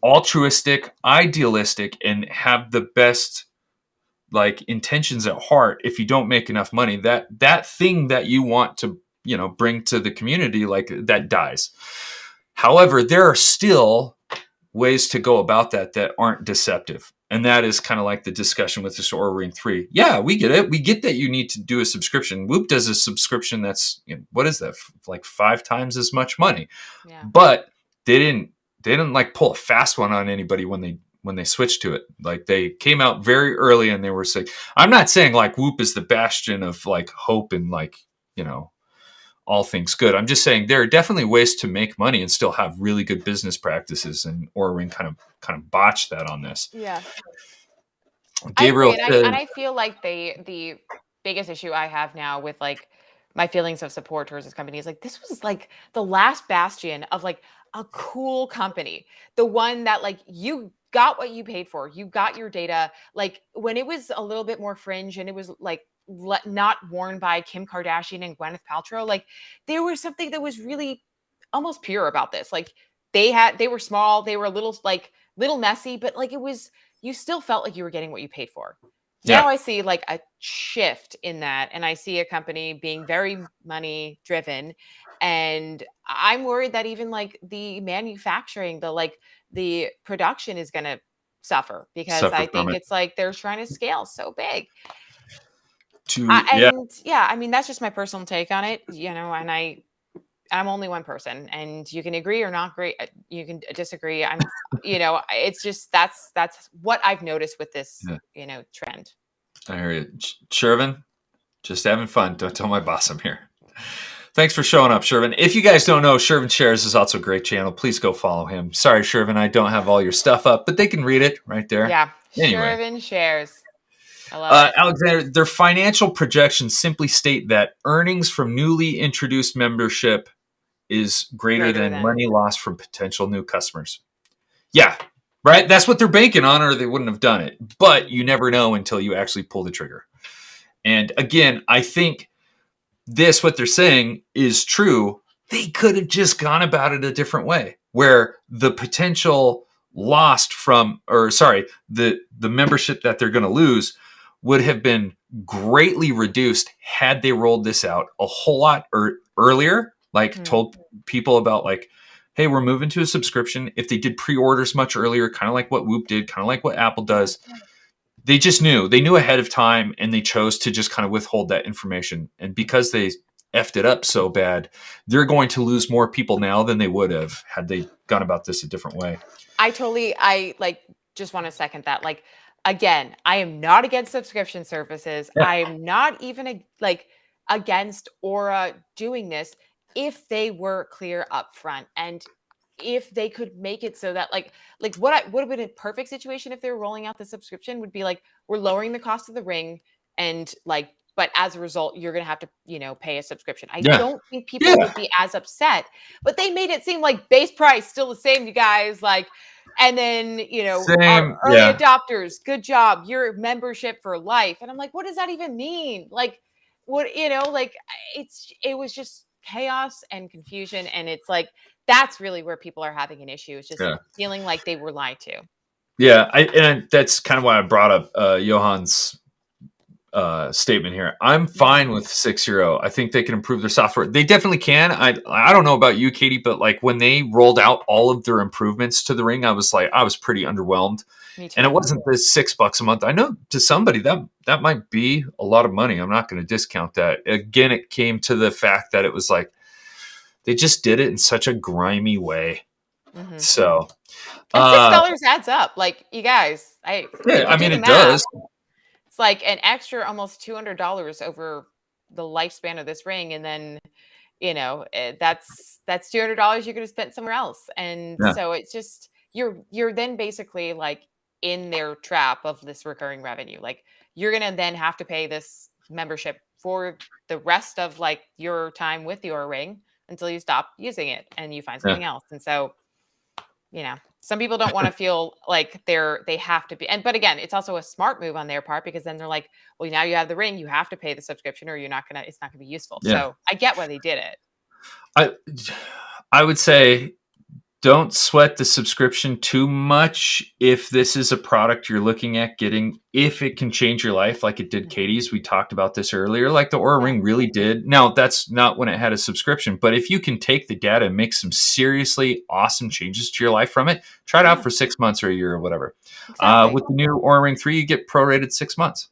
altruistic, idealistic, and have the best like intentions at heart, if you don't make enough money, that thing that you want to bring to the community, like that dies. However, there are still ways to go about that aren't deceptive, and that is kind of like the discussion with this Ōura Ring 3. Yeah, we get it. We get that you need to do a subscription. Whoop does a subscription that's what is that, like 5 times as much money, but they didn't like pull a fast one on anybody when they switched to it. Like they came out very early and they were saying, I'm not saying like Whoop is the bastion of like hope and like, all things good. I'm just saying there are definitely ways to make money and still have really good business practices, and Ōura Ring kind of botched that on this. Yeah. Gabriel and I feel like the biggest issue I have now with like my feelings of support towards this company is like, this was like the last bastion of like a cool company. The one that like you got what you paid for, you got your data. Like when it was a little bit more fringe and it was like not worn by Kim Kardashian and Gwyneth Paltrow, like there was something that was really almost pure about this. Like they were small, they were a little messy, but like you still felt like you were getting what you paid for. Now I see like a shift in that, and I see a company being very money driven, and I'm worried that even like the manufacturing, the production is going to suffer because I think it's like they're trying to scale so big. I mean, that's just my personal take on it, and I'm only one person, and you can agree or not agree. You can disagree. It's just, that's what I've noticed with this, trend. I hear you. Shervin, just having fun. Don't tell my boss I'm here. Thanks for showing up, Shervin. If you guys don't know, Shervin Shares is also a great channel. Please go follow him. Sorry, Shervin, I don't have all your stuff up, but they can read it right there. Yeah. Anyway. Shervin Shares. I love it. Alexander, their financial projections simply state that earnings from newly introduced membership is greater than money lost from potential new customers. Yeah, right? That's what they're banking on, or they wouldn't have done it. But you never know until you actually pull the trigger. And again, I think what they're saying is true. They could have just gone about it a different way. where the potential lost from, or sorry, the membership that they're going to lose would have been greatly reduced had they rolled this out a whole lot earlier, like told people about like, hey, we're moving to a subscription. If they did pre-orders much earlier, kind of like what Whoop did, kind of like what Apple does, they just knew ahead of time, and they chose to just kind of withhold that information. And because they effed it up so bad, they're going to lose more people now than they would have had they gone about this a different way. I like just want to second that. Like, again, I am not against subscription services. Yeah. I am not even like against Ōura doing this if they were clear up front, and if they could make it so that like what would have been a perfect situation if they were rolling out the subscription would be like, we're lowering the cost of the ring, and like, but as a result you're going to have to, pay a subscription. I don't think people would be as upset, but they made it seem like base price still the same, you guys, like, and then, our Same. early Yeah. adopters, good job, your membership for life. And I'm like, what does that even mean? Like, what, like, it was just chaos and confusion, and it's like, that's really where people are having an issue. It's just Yeah. feeling like they were lied to. Yeah. And that's kind of why I brought up Johan's statement here. I'm fine with 6.0. I think they can improve their software. They definitely can. I don't know about you, Katie, but like when they rolled out all of their improvements to the ring, I was pretty underwhelmed. Me too. And it wasn't the $6 a month. I know to somebody that might be a lot of money. I'm not going to discount that. Again, it came to the fact that it was like they just did it in such a grimy way. So, and $6 adds up. Like, you guys, I mean, it math, does. It's like an extra almost $200 over the lifespan of this ring, and then that's $200 you could have spent somewhere else. And so it's just, you're then basically like in their trap of this recurring revenue. Like, you're gonna then have to pay this membership for the rest of like your time with the Ōura Ring until you stop using it and you find something else. And so, some people don't want to feel like they have to be. But again, it's also a smart move on their part, because then they're like, well, now you have the ring, you have to pay the subscription, or it's not gonna be useful. So I get why they did it. I would say don't sweat the subscription too much if this is a product you're looking at getting, if it can change your life like it did Katie's. We talked about this earlier, like the Ōura Ring really did. Now, that's not when it had a subscription, but if you can take the data and make some seriously awesome changes to your life from it, try it out for 6 months or a year or whatever. Exactly. With the new Ōura Ring 3, you get prorated 6 months.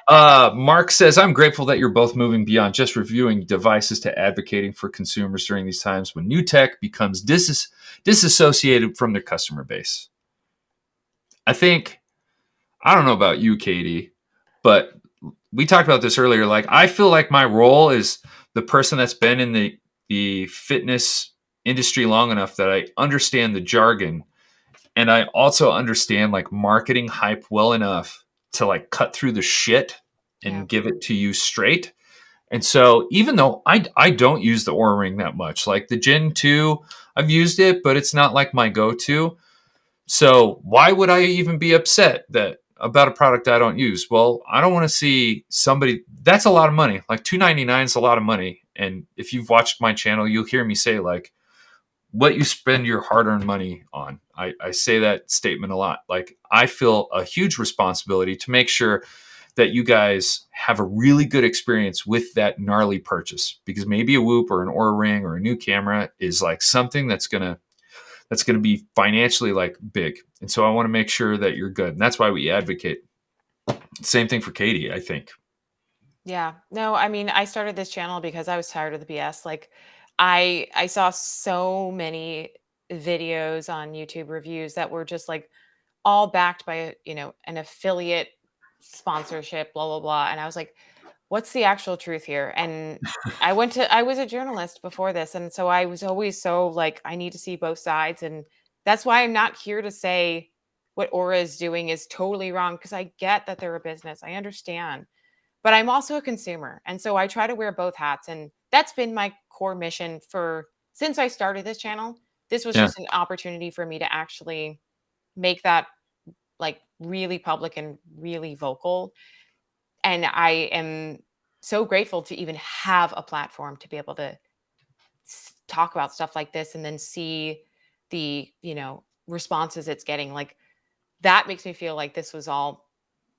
Mark says, I'm grateful that you're both moving beyond just reviewing devices to advocating for consumers during these times when new tech becomes disassociated from their customer base. I don't know about you, Katie, but we talked about this earlier. Like, I feel like my role is the person that's been in the fitness industry long enough that I understand the jargon, and I also understand like marketing hype well enough to like cut through the shit and give it to you straight. And so even though I don't use the Ōura Ring that much, like the Gen 2, I've used it, but it's not like my go-to. So why would I even be upset about a product I don't use? Well, I don't want to see somebody, that's a lot of money. Like $299 is a lot of money. And if you've watched my channel, you'll hear me say like, what you spend your hard-earned money on. I say that statement a lot. Like, I feel a huge responsibility to make sure that you guys have a really good experience with that gnarly purchase, because maybe a Whoop or an Ōura Ring or a new camera is like something that's gonna be financially like big. And so I want to make sure that you're good. And that's why we advocate. Same thing for Katie, I think. Yeah. No, I mean, I started this channel because I was tired of the BS. Like, I saw so many videos on YouTube reviews that were just like all backed by, an affiliate sponsorship, blah, blah, blah. And I was like, what's the actual truth here? And I was a journalist before this. And so I was always so like, I need to see both sides. And that's why I'm not here to say what Ōura is doing is totally wrong, because I get that they're a business. I understand. But I'm also a consumer. And so I try to wear both hats. And that's been my core mission since I started this channel. This was just an opportunity for me to actually make that like really public and really vocal. And I am so grateful to even have a platform to be able to talk about stuff like this, and then see the, responses it's getting, like, that makes me feel like this was all,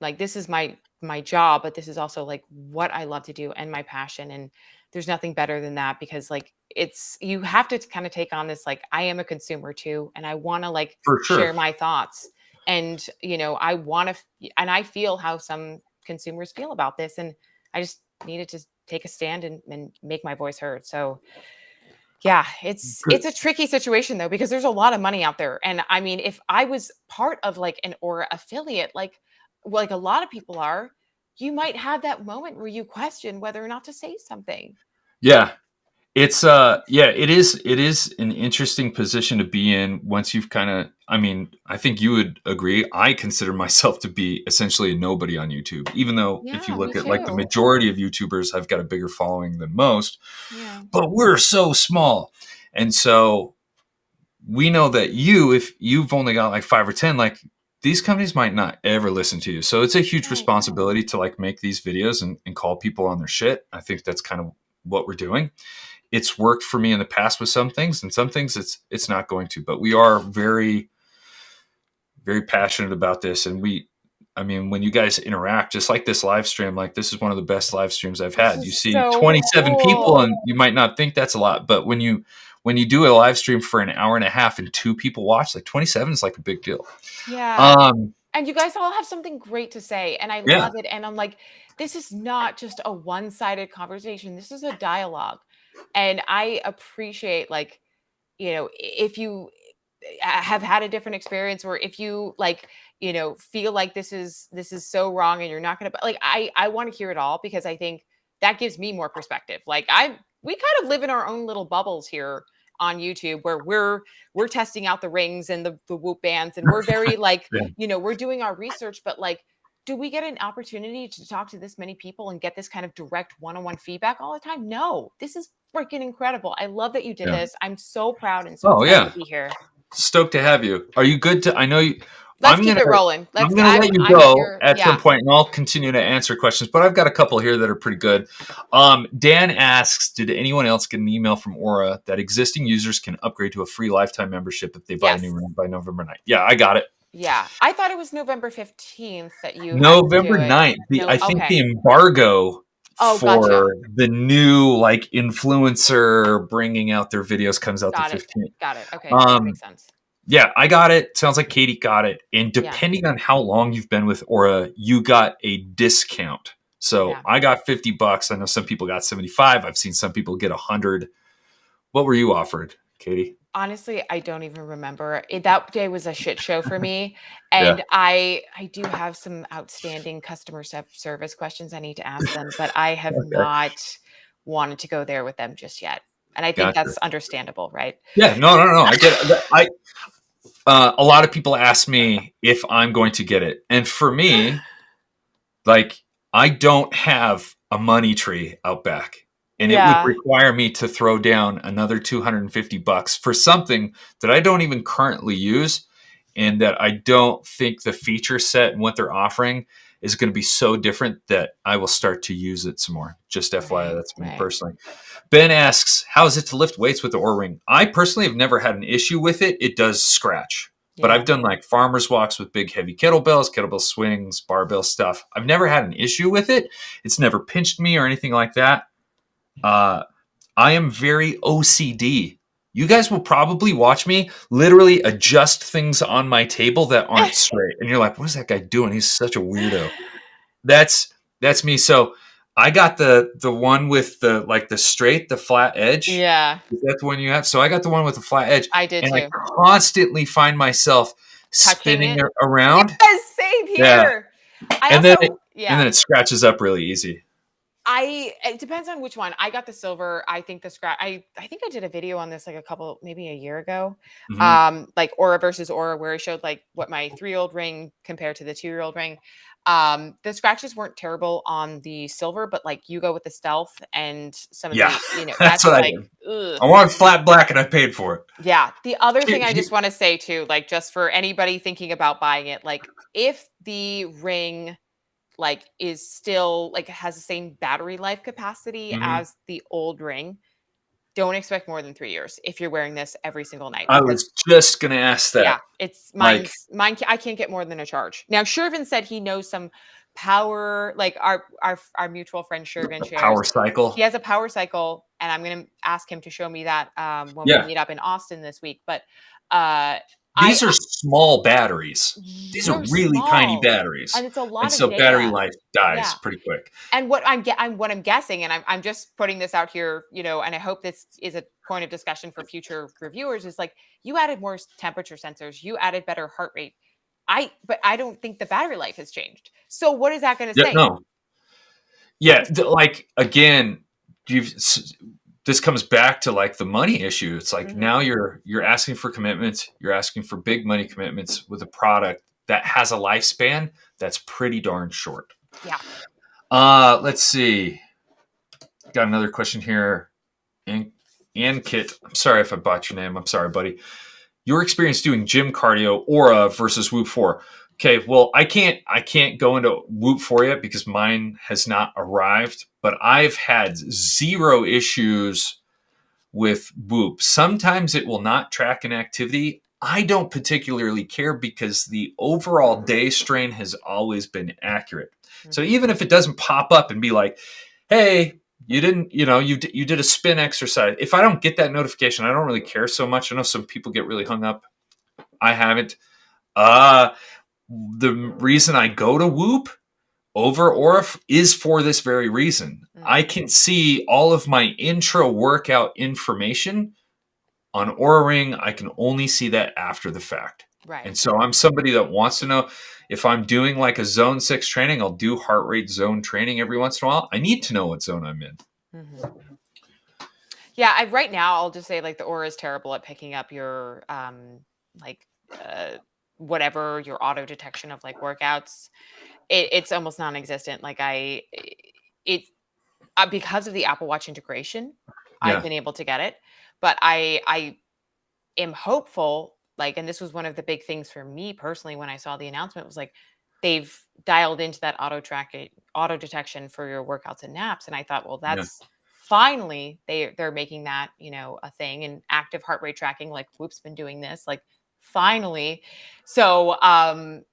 like, this is my job, but this is also like what I love to do and my passion. And there's nothing better than that, because like it's, you have to kind of take on this, like, I am a consumer too, and I want to like For sure. share my thoughts. And I want to, and I feel how some consumers feel about this, and I just needed to take a stand and make my voice heard. So yeah, it's Good. a tricky situation though, because there's a lot of money out there. And I mean, if I was part of like an Aura affiliate, like a lot of people are, you might have that moment where you question whether or not to say something. Yeah. It's yeah, it is an interesting position to be in once you've kind of, I mean, I think you would agree. I consider myself to be essentially a nobody on YouTube, even though if you Yeah, me look at like the too. majority of YouTubers, I've got a bigger following than most, Yeah. but we're so small. And so we know that if you've only got like 5 or 10, like these companies might not ever listen to you. So it's a huge Right. responsibility to like make these videos and call people on their shit. I think that's kind of what we're doing. It's worked for me in the past with some things, and some things it's not going to. But we are very, very passionate about this, and I mean, when you guys interact, just like this live stream, like this is one of the best live streams I've This had. is You see so 27 people, cool. and you might not think that's a lot, but when you do a live stream for an hour and a half and 2 people watch, like 27 is like a big deal. Yeah. Um, And you guys all have something great to say, and I yeah, love it. And I'm like, this is not just a one-sided conversation. This is a dialogue. And I appreciate, like, if you have had a different experience, or if you like, feel like this is so wrong and you're not going to, like, I want to hear it all, because I think that gives me more perspective. Like, we kind of live in our own little bubbles here on YouTube, where we're testing out the rings and the whoop bands, and we're very like, yeah, we're doing our research. But like, do we get an opportunity to talk to this many people and get this kind of direct one-on-one feedback all the time? No. This is freaking incredible. I love that you did yeah. this. I'm so proud and so Oh excited yeah, to be here. stoked to have you. Are you good to? I know you. Let's I'm keep gonna it rolling. I'm Let's gonna let you I'm go here. at some Yeah. point, and I'll continue to answer questions. But I've got a couple here that are pretty good. Dan asks, did anyone else get an email from Aura that existing users can upgrade to a free lifetime membership if they buy a new Yes. room by November 9th? Yeah, I got it. Yeah. I thought it was November 15th that you had to do November it. 9th. No, I think okay. the embargo Oh, gotcha. for the new like influencer bringing out their videos comes out the Got it. 15th. Got it. Okay. That Um, makes sense. Yeah, I got it. Sounds like Katie got it. And Yeah. depending on how long you've been with Aura, you got a discount. So Yeah. I got $50. I know some people got 75. I've seen some people get 100. What were you offered, Katie? Honestly, I don't even remember. That day was a shit show for me, Yeah, and I do have some outstanding customer service questions I need to ask them, but I have okay. not wanted to go there with them just yet. And I think Gotcha. that's understandable, right? Yeah, no, no, no. I get it. A lot of people ask me if I'm going to get it. And for me, like I don't have a money tree out back. And it would Yeah. require me to throw down another $250 for something that I don't even currently use and that I don't think the feature set and what they're offering is going to be so different that I will start to use it some more. Just FYI, Right, that's me right. personally. Ben asks, how is it to lift weights with the Ōura Ring? I personally have never had an issue with it. It does scratch. But Yeah. I've done like farmer's walks with big heavy kettlebells, kettlebell swings, barbell stuff. I've never had an issue with it. It's never pinched me or anything like that. Uh, I am very OCD. You guys will probably watch me literally adjust things on my table that aren't straight. And you're like, what is that guy doing? He's such a weirdo. That's me. So I got the one with the flat edge. Yeah, Is that the one you have? So I got the one with the flat edge, I did and I too. constantly find myself Touching spinning it. around. Yes, same Yeah, here. I and then it also, and then yeah. it scratches up really easy. It depends on which one. I got the silver. I think the scratch. I think I did a video on this like maybe a year ago. Hmm. Like Aura versus Aura, where I showed like what my 3-year-old ring compared to the 2-year-old ring. The scratches weren't terrible on the silver, but like you go with the stealth and some of Yeah, the, that's that's what I like, did. ugh. I want flat black, and I paid for it. Yeah. The other thing I He- just want to say too, like just for anybody thinking about buying it, like if the ring like is still like has the same battery life capacity Mhm. as the old ring, don't expect more than 3 years if you're wearing this every single night I because was just gonna ask yeah, that. it's Like mine. I can't get more than a charge. Now, Shervin said he knows some power, like our mutual friend Shervin shares. power He cycle. has a power cycle, and I'm gonna ask him to show me that when we Yeah. meet up in Austin this week. But uh, I These are small batteries. These are they're really tiny small, batteries. and it's a And lot of so battery data. life dies Yeah. pretty quick. And what I'm guessing, and I'm just putting this out here, and I hope this is a point of discussion for future reviewers, is like you added more temperature sensors, you added better heart rate. But I don't think the battery life has changed. So what is that going to Yeah, say? no. Yeah, like again, this comes back to like the money issue. It's like Hmm. now you're asking for commitments, you're asking for big money commitments with a product that has a lifespan that's pretty darn short. Yeah. Let's see. Got another question here. Ankit, I'm sorry if I botched your name. I'm sorry, buddy. Your experience doing gym cardio, Ōura versus Whoop 4. Okay, well, I can't go into Whoop 4 yet because mine has not arrived, but I've had zero issues with Whoop. Sometimes it will not track an activity. I don't particularly care because the overall day strain has always been accurate. So Hmm. even if it doesn't pop up and be like, "Hey, you didn't, you did a spin exercise." If I don't get that notification, I don't really care so much. I know some people get really hung up. I haven't. Uh the reason I go to Whoop over Ōura is for this very reason. I Hmm. can see all of my intra workout information on Ōura Ring. I can only see that after the fact. Right. And so I'm somebody that wants to know if I'm doing like a zone 6 training, I'll do heart rate zone training every once in a while. I need to know what zone I'm in. Hmm. Yeah. Right now, I'll just say like the Aura is terrible at picking up your like uh, whatever your auto detection of like workouts. It's almost non-existent. Like it because of the Apple Watch integration, I've Yeah. been able to get it. But I am hopeful, like, and this was one of the big things for me personally when I saw the announcement was like they've dialed into that auto detection for your workouts and naps. And I thought, well, Yeah. that's finally they're making that, a thing, and active heart rate tracking, like Whoop's been doing this, like finally. So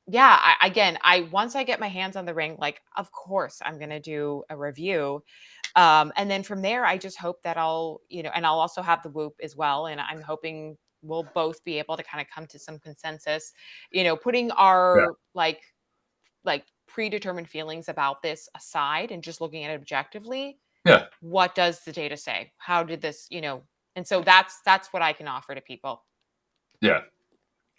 yeah, I once I get my hands on the ring, like of course I'm gonna do a review. And then from there, I just hope that and I'll also have the Whoop as well. And I'm hoping we'll both be able to kind of come to some consensus, putting Yeah. our like predetermined feelings about this aside and just looking at it objectively. Yeah. What does the data say? How did this, and so that's what I can offer to people. Yeah.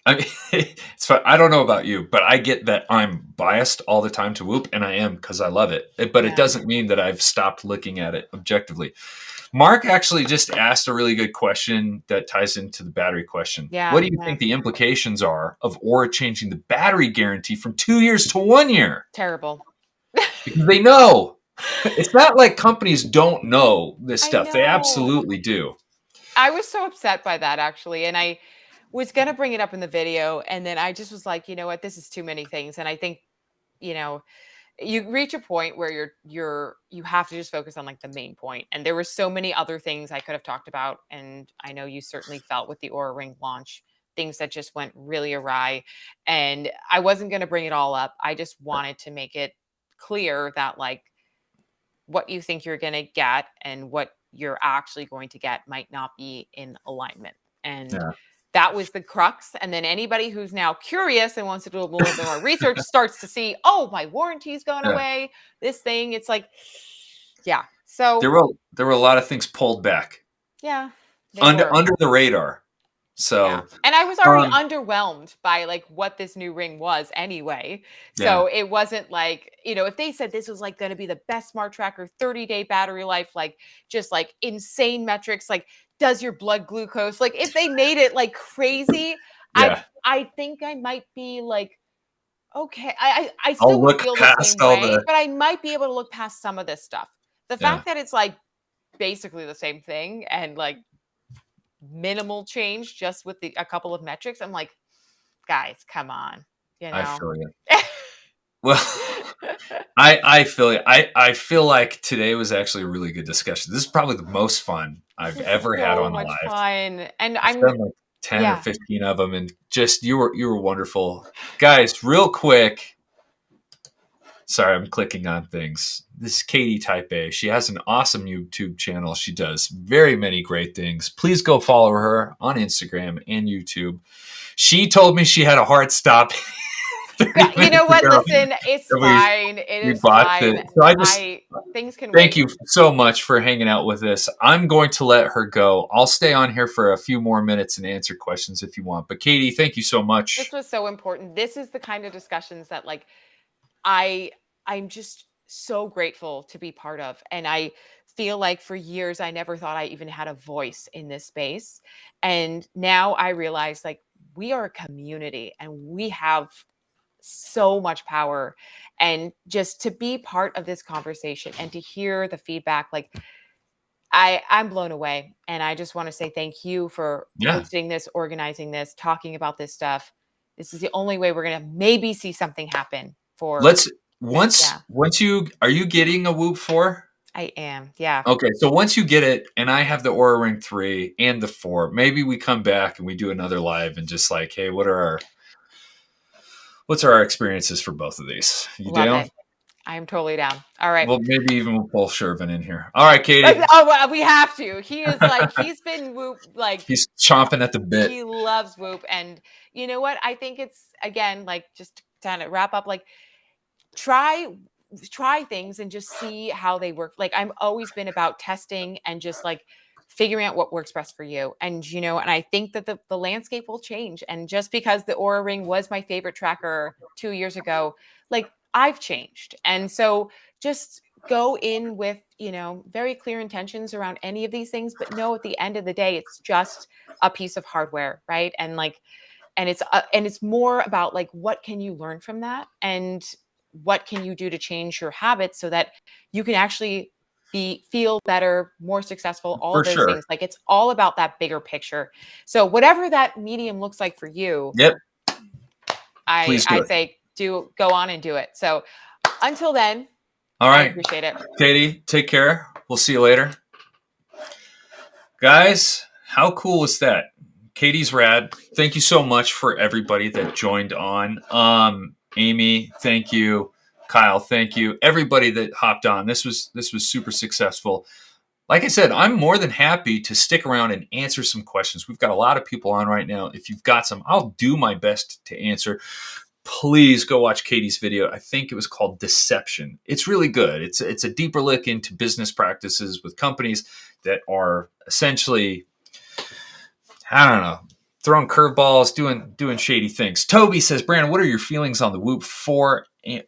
I mean, it's fun. I don't know about you, but I get that I'm biased all the time to Whoop, and I am because I love it. But it Yeah. doesn't mean that I've stopped looking at it objectively. Mark actually just asked a really good question that ties into the battery question. Yeah. What do you think the implications are of Ōura changing the battery guarantee from 2 years to 1 year? Terrible. Because they know. It's not like companies don't know this I stuff. They know. absolutely do. I was so upset by that actually. And I was going to bring it up in the video. And then I just was like, you know what? This is too many things. And I think, you know, you reach a point where you have to just focus on like the main point. And there were so many other things I could have talked about. And I know you certainly felt with the Ōura Ring launch, things that just went really awry. And I wasn't going to bring it all up. I just wanted to make it clear that like what you think you're going to get and what you're actually going to get might not be in alignment. And Yeah. that was the crux. And then anybody who's now curious and wants to do a little bit more research starts to see, oh, my warranty's gone Yeah. away. This thing, it's like, yeah. So There were a lot of things pulled back yeah, they under were. under the radar. Yeah. So And I was already um underwhelmed by like what this new ring was anyway. yeah. So it wasn't like, if they said this was like going to be the best smart tracker, 30-day battery life, like just like insane metrics, like does your blood glucose, like if they made it like crazy, I Yeah. I think I might be like, okay, I still I'll would look feel the past same all way, the but I might be able to look past some of this stuff. The yeah. fact that it's like basically the same thing and like minimal change just with a couple of metrics. I'm like, guys, come on, you I know. feel you. Well, I feel it. I feel like today was actually a really good discussion. This is probably the most fun This I've is ever had so on a much live. fun. And I've I'm done like 10 or yeah. 15 of them, and just you were wonderful. Guys, real quick. Sorry, I'm clicking on things. This is Katie Type A. She has an awesome YouTube channel. She does very many great things. Please go follow her on Instagram and YouTube. She told me she had a hard stop 30 You know minutes what? ago. Listen, it's And fine. It we is botched it. fine. So I just I Things can thank wait. you so much for hanging out with us. I'm going to let her go. I'll stay on here for a few more minutes and answer questions if you want. But Katie, thank you so This much. was so important. This is the kind of discussions that like I I'm just so grateful to be part of. And I feel like for years I never thought I even had a voice in this space. And now I realize like we are a community and we have so much power, and just to be part of this conversation and to hear the feedback, like I'm blown away. And I just want to say thank you for Yeah. hosting this, organizing this, talking about this stuff. This is the only way we're going to maybe see something happen for Let's once yeah. once you are you getting a Whoop 4? I am. Yeah. Okay, so once you get it, and I have the Aura Ring 3 and the 4, maybe we come back and we do another live and just like, hey, what's our experiences for both of these? You Love down? it. I am totally down. All right. Well, maybe even we'll pull Shervin in here. All right, Katie. Oh, well, we have to. He is like, he's been Whoop, like, He's chomping at the bit. he loves Whoop. And you know what? I think it's, again, like, just to kind of wrap up, like, try things and just see how they work. Like I'm always been about testing and just like figuring out what works best for you. And and I think that the landscape will change. And just because the Aura Ring was my favorite tracker 2 years ago, like I've changed. And so just go in with, very clear intentions around any of these things, but know at the end of the day, it's just a piece of hardware, right? And like, and it's more about like what can you learn from that, and what can you do to change your habits so that you can actually feel better, more successful, all For of those sure. things. Like it's all about that bigger picture. So whatever that medium looks like for you, Yep. I Please do I it. say go on and do it. So until then, All I right. appreciate it. Katie, take care. We'll see you later. Guys, how cool was that? Katie's rad. Thank you so much for everybody that joined on. Amy, thank you. Kyle, thank you. Everybody that hopped on. This was super successful. Like I said, I'm more than happy to stick around and answer some questions. We've got a lot of people on right now. If you've got some, I'll do my best to answer. Please go watch Katie's video. I think it was called Deception. It's really good. It's a deeper look into business practices with companies that are essentially, I don't know, throwing curveballs, doing shady things. Toby says, Brandon, what are your feelings on the Whoop 4?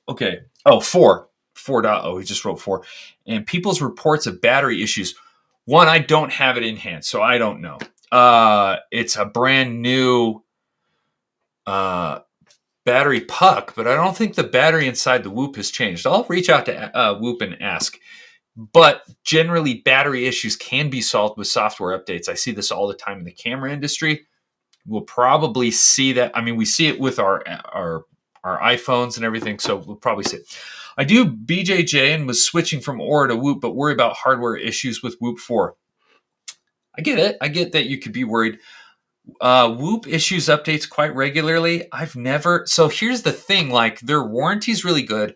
Okay. Oh, 4. 4.0. He just wrote 4. And people's reports of battery issues. One, I don't have it in hand, so I don't know. It's a brand new battery puck, but I don't think the battery inside the Whoop has changed. I'll reach out to Whoop and ask. But generally, battery issues can be solved with software updates. I see this all the time in the camera industry. We'll probably see that. I mean, we see it with our iPhones and everything, so we'll probably see it. I do BJJ and was switching from Aura to Whoop, but worry about hardware issues with Whoop 4. I get it. I get that you could be worried. Whoop issues updates quite regularly. I've never. So here's the thing: like their warranty's really good.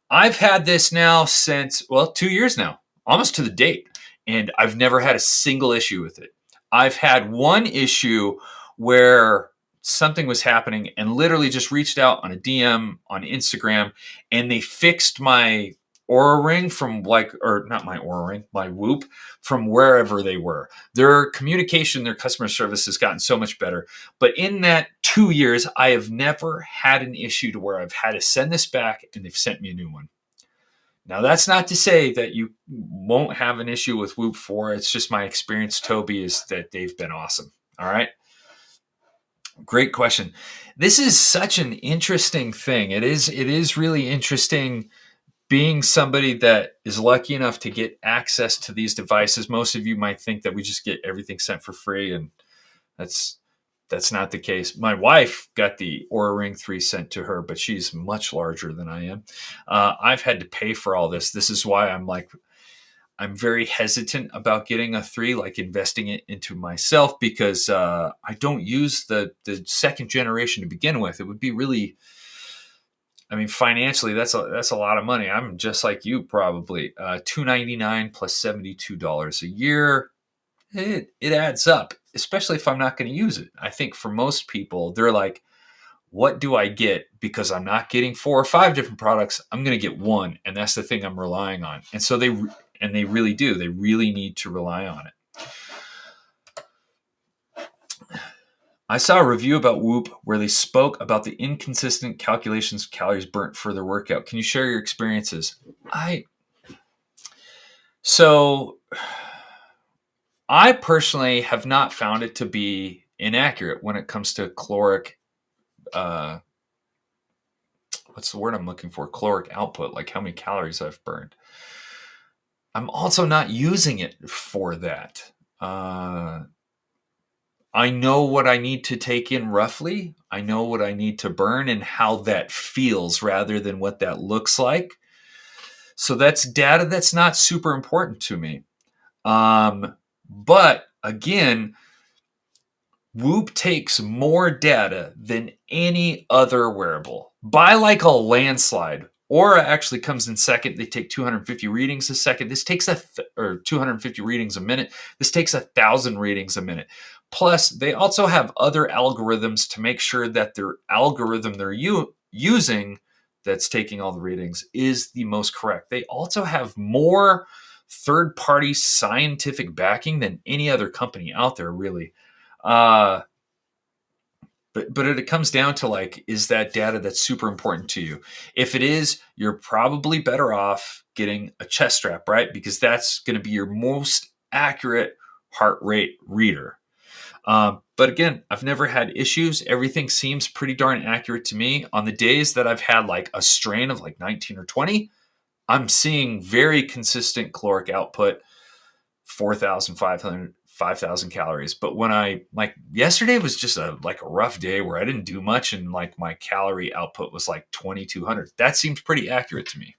I've had this now since 2 years now, almost to the date, and I've never had a single issue with it. I've had one issue where something was happening and literally just reached out on a DM on Instagram, and they fixed my Aura Ring from or not my Aura Ring, my Whoop from wherever they were. Their communication, their customer service has gotten so much better. But in that 2 years, I have never had an issue to where I've had to send this back and they've sent me a new one. Now, that's not to say that you won't have an issue with Whoop 4. It's just my experience, Toby, is that they've been awesome. All right. Great question. This is such an interesting thing. It is really interesting being somebody that is lucky enough to get access to these devices. Most of you might think that we just get everything sent for free, and that's that's not the case. My wife got the Ōura Ring 3 sent to her, but she's much larger than I am. I've had to pay for all this. This is why I'm very hesitant about getting a 3, like investing it into myself, because I don't use the second generation to begin with. It would be really, I mean, financially, that's a lot of money. I'm just like you, probably $299 plus $72 a year. It adds up, especially if I'm not going to use it. I think for most people, they're like, what do I get? Because I'm not getting 4 or 5 different products. I'm going to get one, and that's the thing I'm relying on. And so they really do. They really need to rely on it. I saw a review about Whoop where they spoke about the inconsistent calculations of calories burnt for their workout. Can you share your experiences? I personally have not found it to be inaccurate when it comes to caloric, what's the word I'm looking for? Caloric output, like how many calories I've burned. I'm also not using it for that. I know what I need to take in roughly. I know what I need to burn and how that feels rather than what that looks like. So that's data that's not super important to me. But again, Whoop takes more data than any other wearable by like a landslide. Ōura actually comes in second. They take 250 readings a second. This takes 250 readings a minute. This takes 1,000 readings a minute. Plus, they also have other algorithms to make sure that their algorithm they're using that's taking all the readings is the most correct. They also have more third-party scientific backing than any other company out there, really. But it comes down to like, is that data that's super important to you? If it is, you're probably better off getting a chest strap, right? Because that's going to be your most accurate heart rate reader. But again, I've never had issues. Everything seems pretty darn accurate to me. On the days that I've had like a strain of like 19 or 20, I'm seeing very consistent caloric output, 4,500, 5,000 calories. But when like yesterday was just a rough day where I didn't do much and like my calorie output was like 2,200. That seems pretty accurate to me.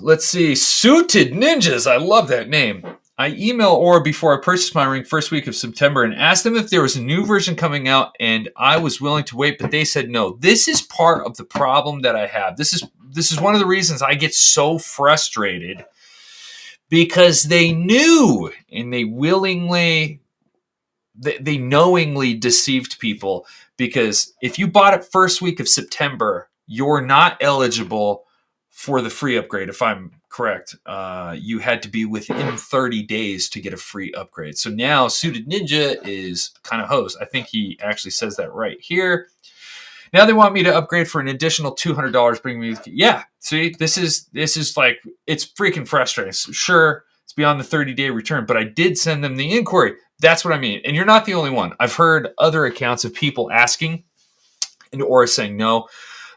Let's see. Suited Ninjas. I love that name. I emailed Ōura before I purchased my ring first week of September and asked them if there was a new version coming out, and I was willing to wait, but they said no. This is part of the problem that I have. This is one of the reasons I get so frustrated, because they knew and they knowingly deceived people. Because if you bought it first week of September, you're not eligible for the free upgrade. If I'm correct, you had to be within 30 days to get a free upgrade. So now Suited Ninja is kind of hosed. I think he actually says that right here. Now they want me to upgrade for an additional $200, bring me. Yeah, see, this is like, it's freaking frustrating. So sure, it's beyond the 30-day return, but I did send them the inquiry. That's what I mean. And you're not the only one. I've heard other accounts of people asking and Ōura saying no.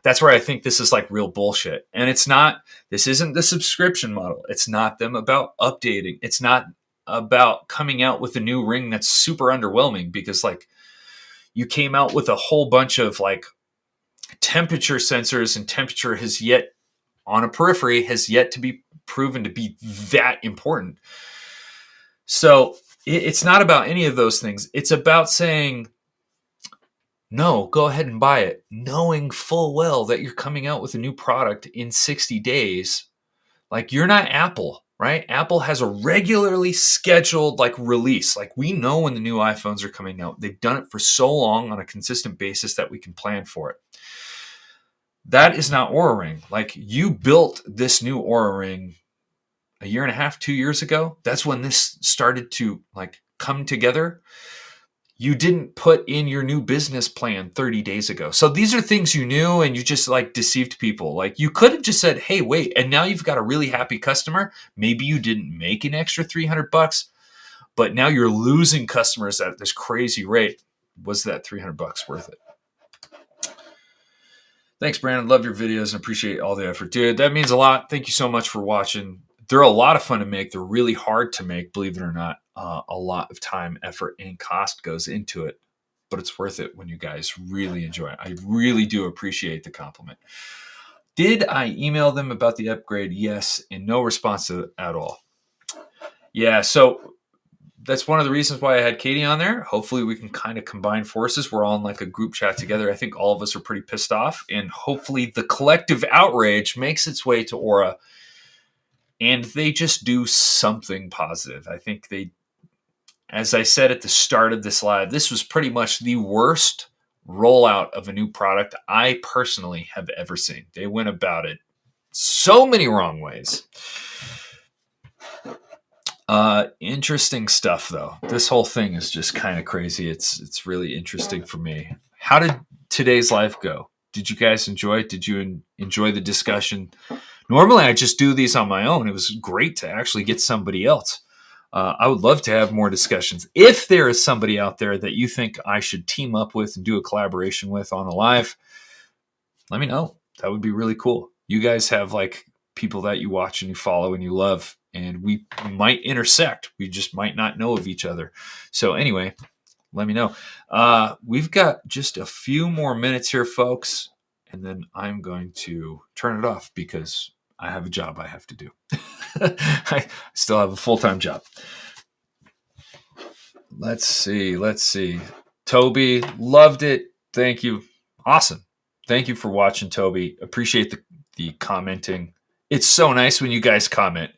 That's where I think this is like real bullshit. And it's not, this isn't the subscription model. It's not them about updating. It's not about coming out with a new ring that's super underwhelming, because like you came out with a whole bunch of like temperature sensors, and temperature has yet on a periphery has yet to be proven to be that important. So it's not about any of those things. It's about saying, no, go ahead and buy it, knowing full well that you're coming out with a new product in 60 days. Like, you're not Apple, right? Apple has a regularly scheduled like release. Like, we know when the new iPhones are coming out. They've done it for so long on a consistent basis that we can plan for it. That is not Ōura Ring. Like, you built this new Ōura Ring a year and a half, 2 years ago. That's when this started to like come together. You didn't put in your new business plan 30 days ago. So these are things you knew, and you just like deceived people. Like, you could have just said, hey, wait, and now you've got a really happy customer. Maybe you didn't make an extra $300, but now you're losing customers at this crazy rate. Was that $300 worth it? Thanks, Brandon. Love your videos and appreciate all the effort. Dude, that means a lot. Thank you so much for watching. they're a lot of fun to make. They're really hard to make, believe it or not. A lot of time, effort, and cost goes into it, but it's worth it when you guys really enjoy it. I really do appreciate the compliment. Did I email them about the upgrade? Yes, and no response to it at all. Yeah, so that's one of the reasons why I had Katie on there. Hopefully we can kind of combine forces. We're all in like a group chat together. I think all of us are pretty pissed off, and hopefully the collective outrage makes its way to Ōura and they just do something positive. I think they, as I said at the start of this live, this was pretty much the worst rollout of a new product I personally have ever seen. They went about it so many wrong ways. Interesting stuff, though. This whole thing is just kind of crazy. It's really interesting for me. How did today's live go? Did you guys enjoy it? Did you enjoy the discussion? Normally, I just do these on my own. It was great to actually get somebody else. I would love to have more discussions. If there is somebody out there that you think I should team up with and do a collaboration with on a live, let me know. That would be really cool. You guys have like people that you watch and you follow and you love, and we might intersect. We just might not know of each other. So anyway, let me know. We've got just a few more minutes here, folks, and then I'm going to turn it off because I have a job I have to do. I still have a full-time job. Let's see. Toby, loved it. Thank you. Awesome. Thank you for watching, Toby. Appreciate the commenting. It's so nice when you guys comment.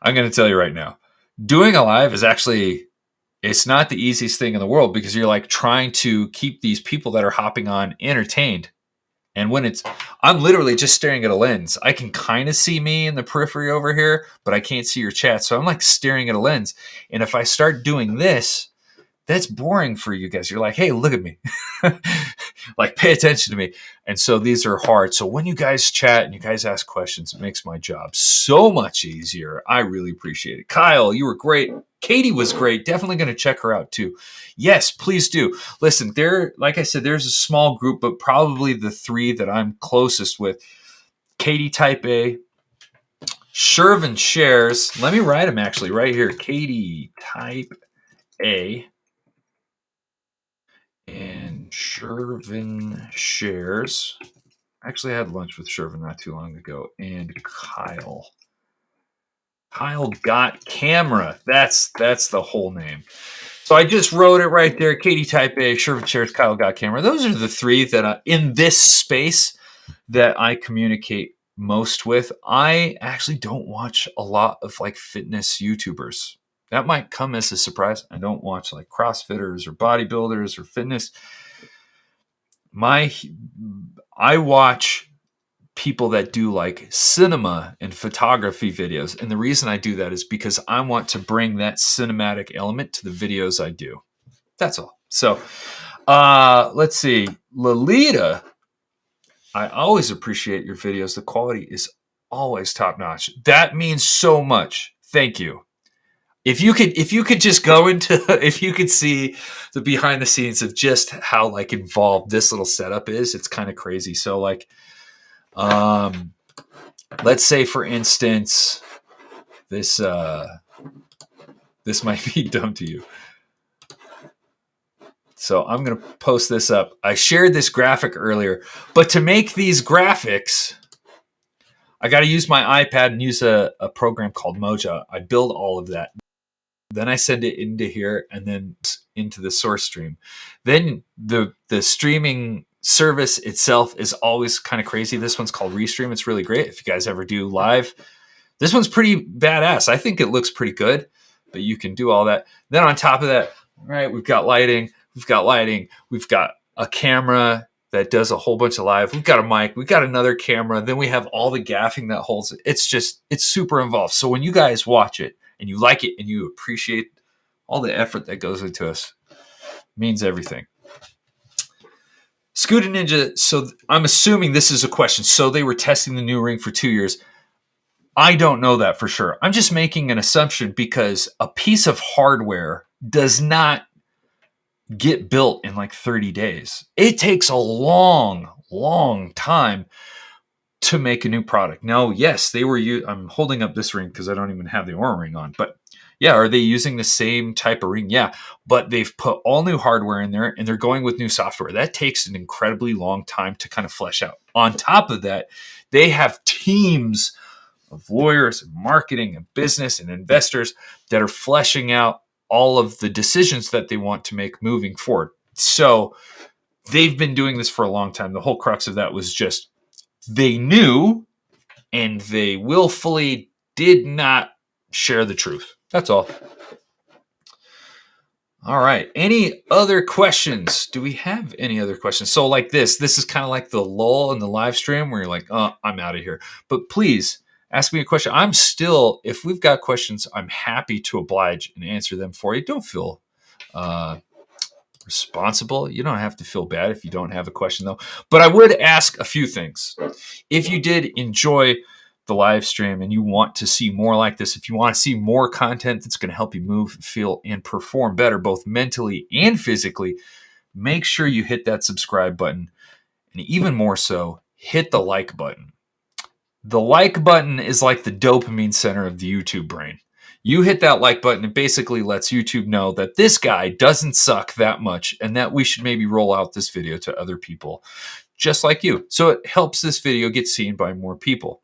I'm going to tell you right now, doing a live is actually, it's not the easiest thing in the world because you're like trying to keep these people that are hopping on entertained. And when I'm literally just staring at a lens. I can kind of see me in the periphery over here, but I can't see your chat. So I'm like staring at a lens. And if I start doing this, that's boring for you guys. You're like, hey, look at me. Like, pay attention to me. And so these are hard. So when you guys chat and you guys ask questions, it makes my job so much easier. I really appreciate it. Kyle, you were great. Katie was great. Definitely going to check her out too. Yes, please do. Listen, like I said, there's a small group, but probably the three that I'm closest with. Katie Type A, Shervin Shares. Let me write them actually right here. Katie Type A. And Shervin Shares. Actually, I had lunch with Shervin not too long ago. And Kyle. Kyle Got Camera. That's the whole name. So I just wrote it right there. Katie Type A, Shervin Shares, Kyle Got Camera. Those are the three that in this space that I communicate most with. I actually don't watch a lot of like fitness YouTubers. That might come as a surprise. I don't watch like CrossFitters or bodybuilders or fitness. I watch people that do like cinema and photography videos. And the reason I do that is because I want to bring that cinematic element to the videos I do. That's all. So let's see. Lolita, I always appreciate your videos. The quality is always top notch. That means so much. Thank you. If you could just go into, if you could see the behind the scenes of just how like involved this little setup is, it's kind of crazy. So like, let's say for instance, this might be dumb to you. So I'm going to post this up. I shared this graphic earlier, but to make these graphics, I got to use my iPad and use a program called Moja. I build all of that. Then I send it into here and then into the source stream. Then the streaming service itself is always kind of crazy. This one's called Restream. It's really great if you guys ever do live. This one's pretty badass. I think it looks pretty good, but you can do all that. Then on top of that, right, we've got lighting. We've got a camera that does a whole bunch of live. We've got a mic. We've got another camera. Then we have all the gaffing that holds it. It's super involved. So when you guys watch it, and you like it and you appreciate all the effort that goes into us, it means everything. Scooter Ninja, so I'm assuming this is a question. So they were testing the new ring for 2 years. I don't know that for sure. I'm just making an assumption because a piece of hardware does not get built in like 30 days. It takes a long, long time. to make a new product. Now, yes, they were. I'm holding up this ring because I don't even have the Ōura Ring on. But yeah, are they using the same type of ring? Yeah, but they've put all new hardware in there and they're going with new software. That takes an incredibly long time to kind of flesh out. On top of that, they have teams of lawyers and marketing and business and investors that are fleshing out all of the decisions that they want to make moving forward. So they've been doing this for a long time. The whole crux of that was just they knew and they willfully did not share the truth. That's all. All right. Any other questions? Do we have any other questions? So like this is kind of like the lull in the live stream where you're like, oh, I'm out of here. But please ask me a question. I'm still, if we've got questions, I'm happy to oblige and answer them for you. Don't feel responsible. You don't have to feel bad if you don't have a question though. But I would ask a few things. If you did enjoy the live stream and you want to see more like this, if you want to see more content that's going to help you move, feel, and perform better, both mentally and physically, make sure you hit that subscribe button. And even more so, hit the like button. The like button is like the dopamine center of the YouTube brain. You hit that like button, it basically lets YouTube know that this guy doesn't suck that much and that we should maybe roll out this video to other people just like you. So it helps this video get seen by more people.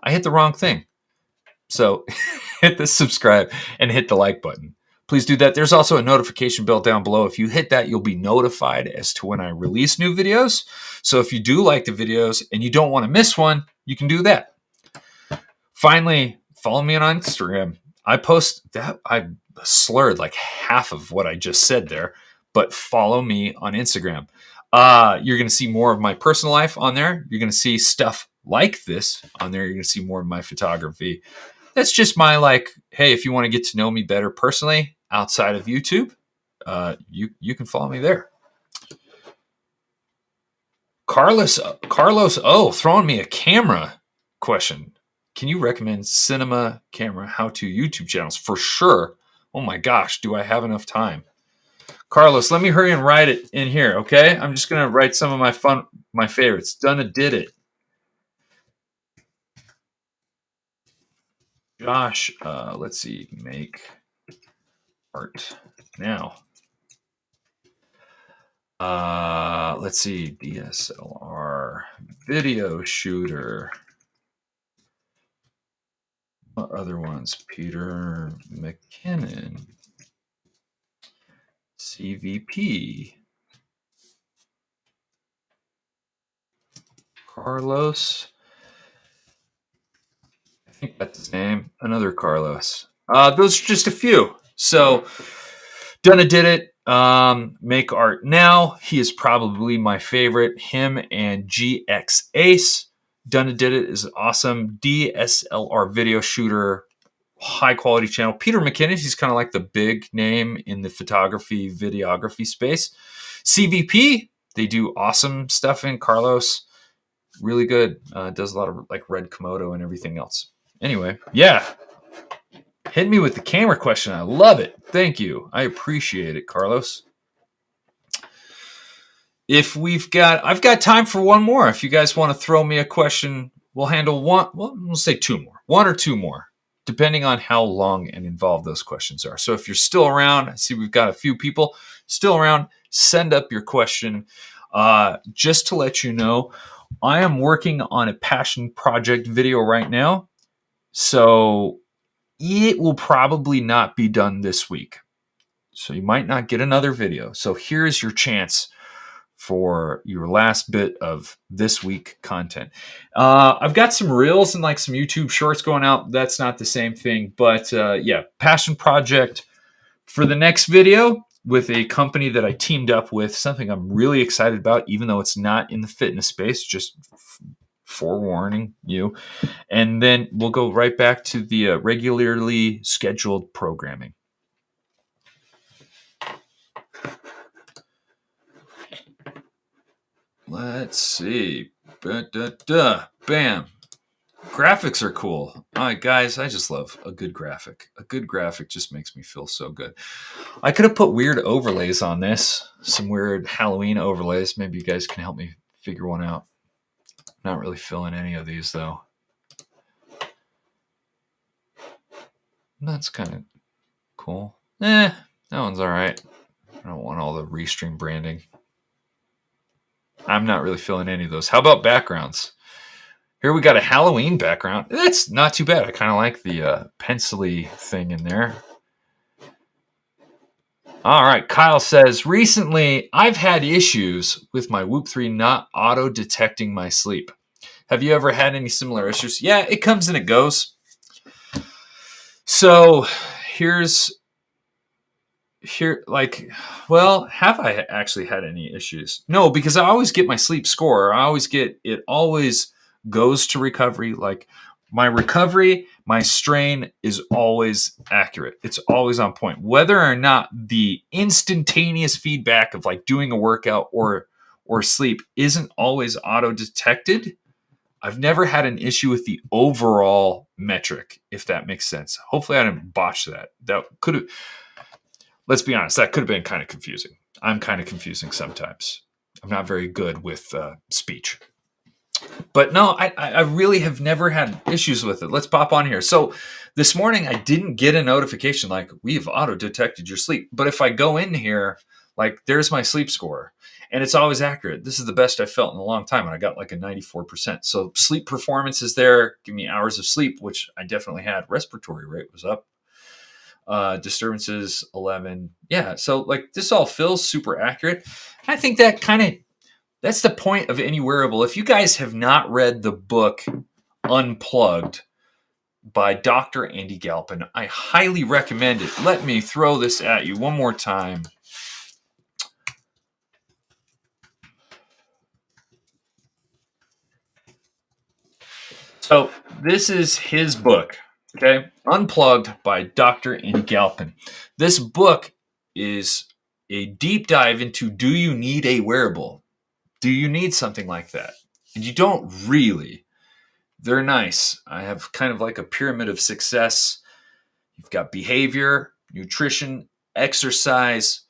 I hit the wrong thing. So hit the subscribe and hit the like button. Please do that. There's also a notification bell down below. If you hit that, you'll be notified as to when I release new videos. So if you do like the videos and you don't want to miss one, you can do that. Finally, follow me on Instagram. I post that. I slurred like half of what I just said there, but follow me on Instagram. You're going to see more of my personal life on there. You're going to see stuff like this on there. You're going to see more of my photography. That's just my like, hey, if you want to get to know me better personally outside of YouTube, you can follow me there. Carlos O, throwing me a camera question. Can you recommend cinema camera how-to YouTube channels? For sure. Oh my gosh, do I have enough time? Carlos, let me hurry and write it in here, okay? I'm just going to write some of my favorites. Donna did it. Josh, let's see, make art now. Let's see, DSLR, video shooter. What other ones? Peter McKinnon, CVP, Carlos. I think that's his name. Another Carlos. Those are just a few. So, Donna did it. Make art now. He is probably my favorite. Him and GX Ace. Donna did it is awesome. DSLR video shooter, high quality channel. Peter McKinnon, he's kind of like the big name in the photography, videography space. CVP, they do awesome stuff in Carlos. Really good. Does a lot of like red Komodo and everything else. Anyway, yeah. Hit me with the camera question. I love it. Thank you. I appreciate it, Carlos. I've got time for one more. If you guys want to throw me a question, we'll handle one. Well, we'll say two more, one or two more, depending on how long and involved those questions are. So if you're still around, I see we've got a few people still around. Send up your question. Just to let you know, I am working on a passion project video right now. So it will probably not be done this week. So you might not get another video. So here's your chance for your last bit of this week content. I've got some reels and like some YouTube shorts going out. That's not the same thing, but yeah, passion project for the next video with a company that I teamed up with, something I'm really excited about, even though it's not in the fitness space, just forewarning you. And then we'll go right back to the regularly scheduled programming. Let's see. Bam. Graphics are cool. All right, guys, I just love a good graphic. A good graphic just makes me feel so good. I could have put weird overlays on this, some weird Halloween overlays. Maybe you guys can help me figure one out. Not really feeling any of these though. That's kind of cool. That one's all right. I don't want all the Restream branding. I'm not really feeling any of those. How about backgrounds? Here we got a Halloween background. That's not too bad. I kind of like the pencil-y thing in there. All right, Kyle says, recently I've had issues with my Whoop 3 not auto-detecting my sleep. Have you ever had any similar issues? Yeah, it comes and it goes. So have I actually had any issues? No, because I always get my sleep score. It always goes to recovery. Like my recovery, my strain is always accurate. It's always on point. Whether or not the instantaneous feedback of like doing a workout or sleep isn't always auto-detected, I've never had an issue with the overall metric, if that makes sense. Hopefully I didn't botch that. That could have, let's be honest, that could have been kind of confusing. I'm kind of confusing sometimes. I'm not very good with speech. But no, I really have never had issues with it. Let's pop on here. So this morning I didn't get a notification like we've auto-detected your sleep. But if I go in here, like there's my sleep score. And it's always accurate. This is the best I've felt in a long time. And I got like a 94%. So sleep performance is there. Give me hours of sleep, which I definitely had. Respiratory rate was up. Disturbances 11. Yeah. So like this all feels super accurate. I think that's the point of any wearable. If you guys have not read the book Unplugged by Dr. Andy Galpin, I highly recommend it. Let me throw this at you one more time. So this is his book, okay? Unplugged by Dr. Andy Galpin. This book is a deep dive into, do you need a wearable? Do you need something like that? And you don't really. They're nice. I have kind of like a pyramid of success. You've got behavior, nutrition, exercise,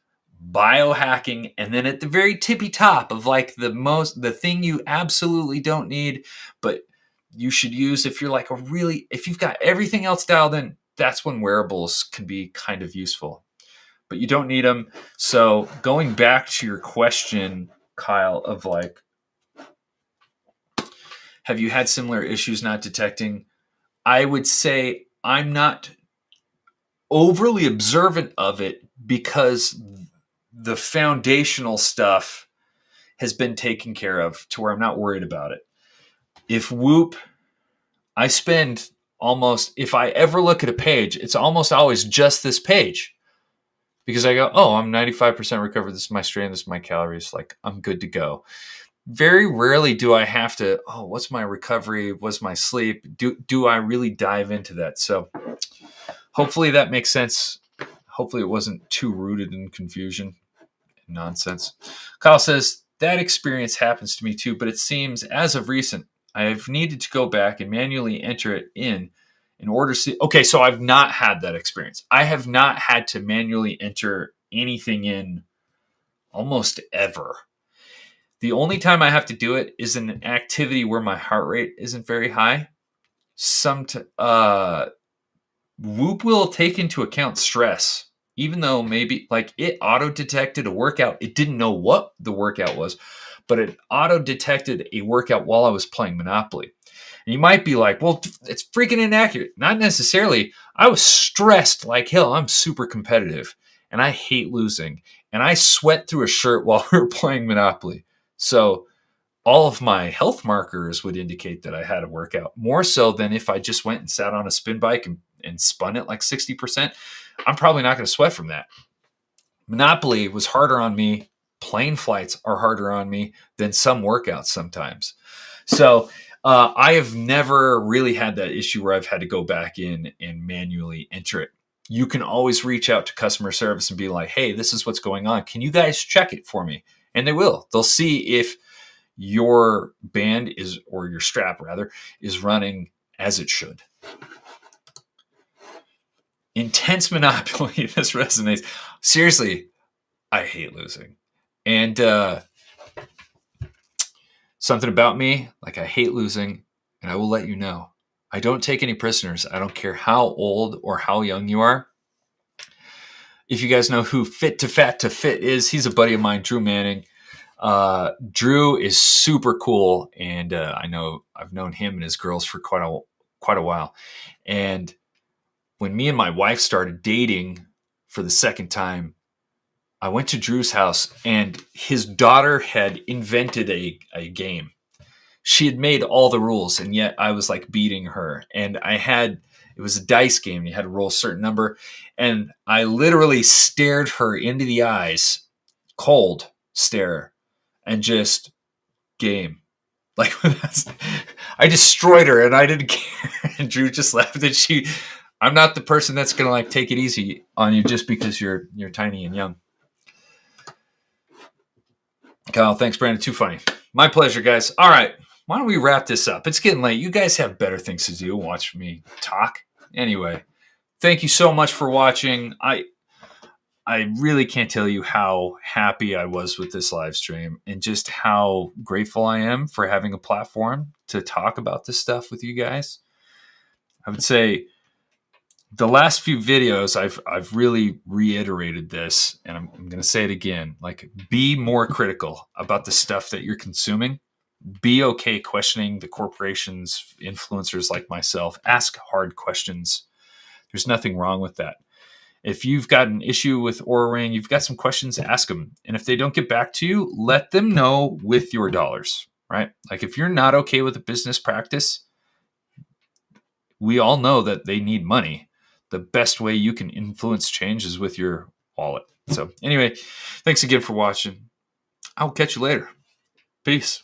biohacking, and then at the very tippy top of like the thing you absolutely don't need, but you should use if you're like if you've got everything else dialed in, that's when wearables can be kind of useful. But you don't need them. So going back to your question, Kyle, of like, have you had similar issues not detecting? I would say I'm not overly observant of it because the foundational stuff has been taken care of to where I'm not worried about it. If Whoop, I spend almost, if I ever look at a page, it's almost always just this page because I go, oh, I'm 95% recovered. This is my strain. This is my calories. Like I'm good to go. Very rarely do I have to, oh, what's my recovery? What's my sleep? Do I really dive into that? So hopefully that makes sense. Hopefully it wasn't too rooted in confusion and nonsense. Kyle says, that experience happens to me too, but it seems as of recent, I have needed to go back and manually enter it in order to see. Okay, so I've not had that experience. I have not had to manually enter anything in almost ever. The only time I have to do it is in an activity where my heart rate isn't very high. Whoop will take into account stress, even though maybe like it auto-detected a workout. It didn't know what the workout was, but it auto-detected a workout while I was playing Monopoly. And you might be like, well, it's freaking inaccurate. Not necessarily. I was stressed like hell. I'm super competitive and I hate losing. And I sweat through a shirt while we were playing Monopoly. So all of my health markers would indicate that I had a workout, more so than if I just went and sat on a spin bike and spun it like 60%. I'm probably not going to sweat from that. Monopoly was harder on me. Plane flights are harder on me than some workouts sometimes. So I have never really had that issue where I've had to go back in and manually enter it. You can always reach out to customer service and be like, hey, this is what's going on. Can you guys check it for me? And they will. They'll see if your band is, or your strap rather, is running as it should. Intense Monopoly. This resonates. Seriously, I hate losing. And Something about me, like I hate losing, and I will let you know. I don't take any prisoners. I don't care how old or how young you are. If you guys know who Fit to Fat to Fit is, he's a buddy of mine, Drew Manning. Drew is super cool, and I've known him and his girls for quite a while. And when me and my wife started dating for the second time, I went to Drew's house, and his daughter had invented a game. She had made all the rules, and yet I was like beating her. And it was a dice game. You had to roll a certain number. And I literally stared her into the eyes, cold stare, and just game. Like, I destroyed her, and I didn't care. And Drew just laughed. And I'm not the person that's going to like take it easy on you just because you're tiny and young. Kyle, thanks, Brandon. Too funny. My pleasure, guys. All right. Why don't we wrap this up? It's getting late. You guys have better things to do. Watch me talk. Anyway, thank you so much for watching. I really can't tell you how happy I was with this live stream and just how grateful I am for having a platform to talk about this stuff with you guys. I would say the last few videos, I've really reiterated this, and I'm going to say it again. Like, be more critical about the stuff that you're consuming. Be okay questioning the corporations, influencers like myself. Ask hard questions. There's nothing wrong with that. If you've got an issue with Ōura Ring, you've got some questions, ask them. And if they don't get back to you, let them know with your dollars, right? Like, if you're not okay with a business practice, we all know that they need money. The best way you can influence change is with your wallet. So anyway, thanks again for watching. I'll catch you later. Peace.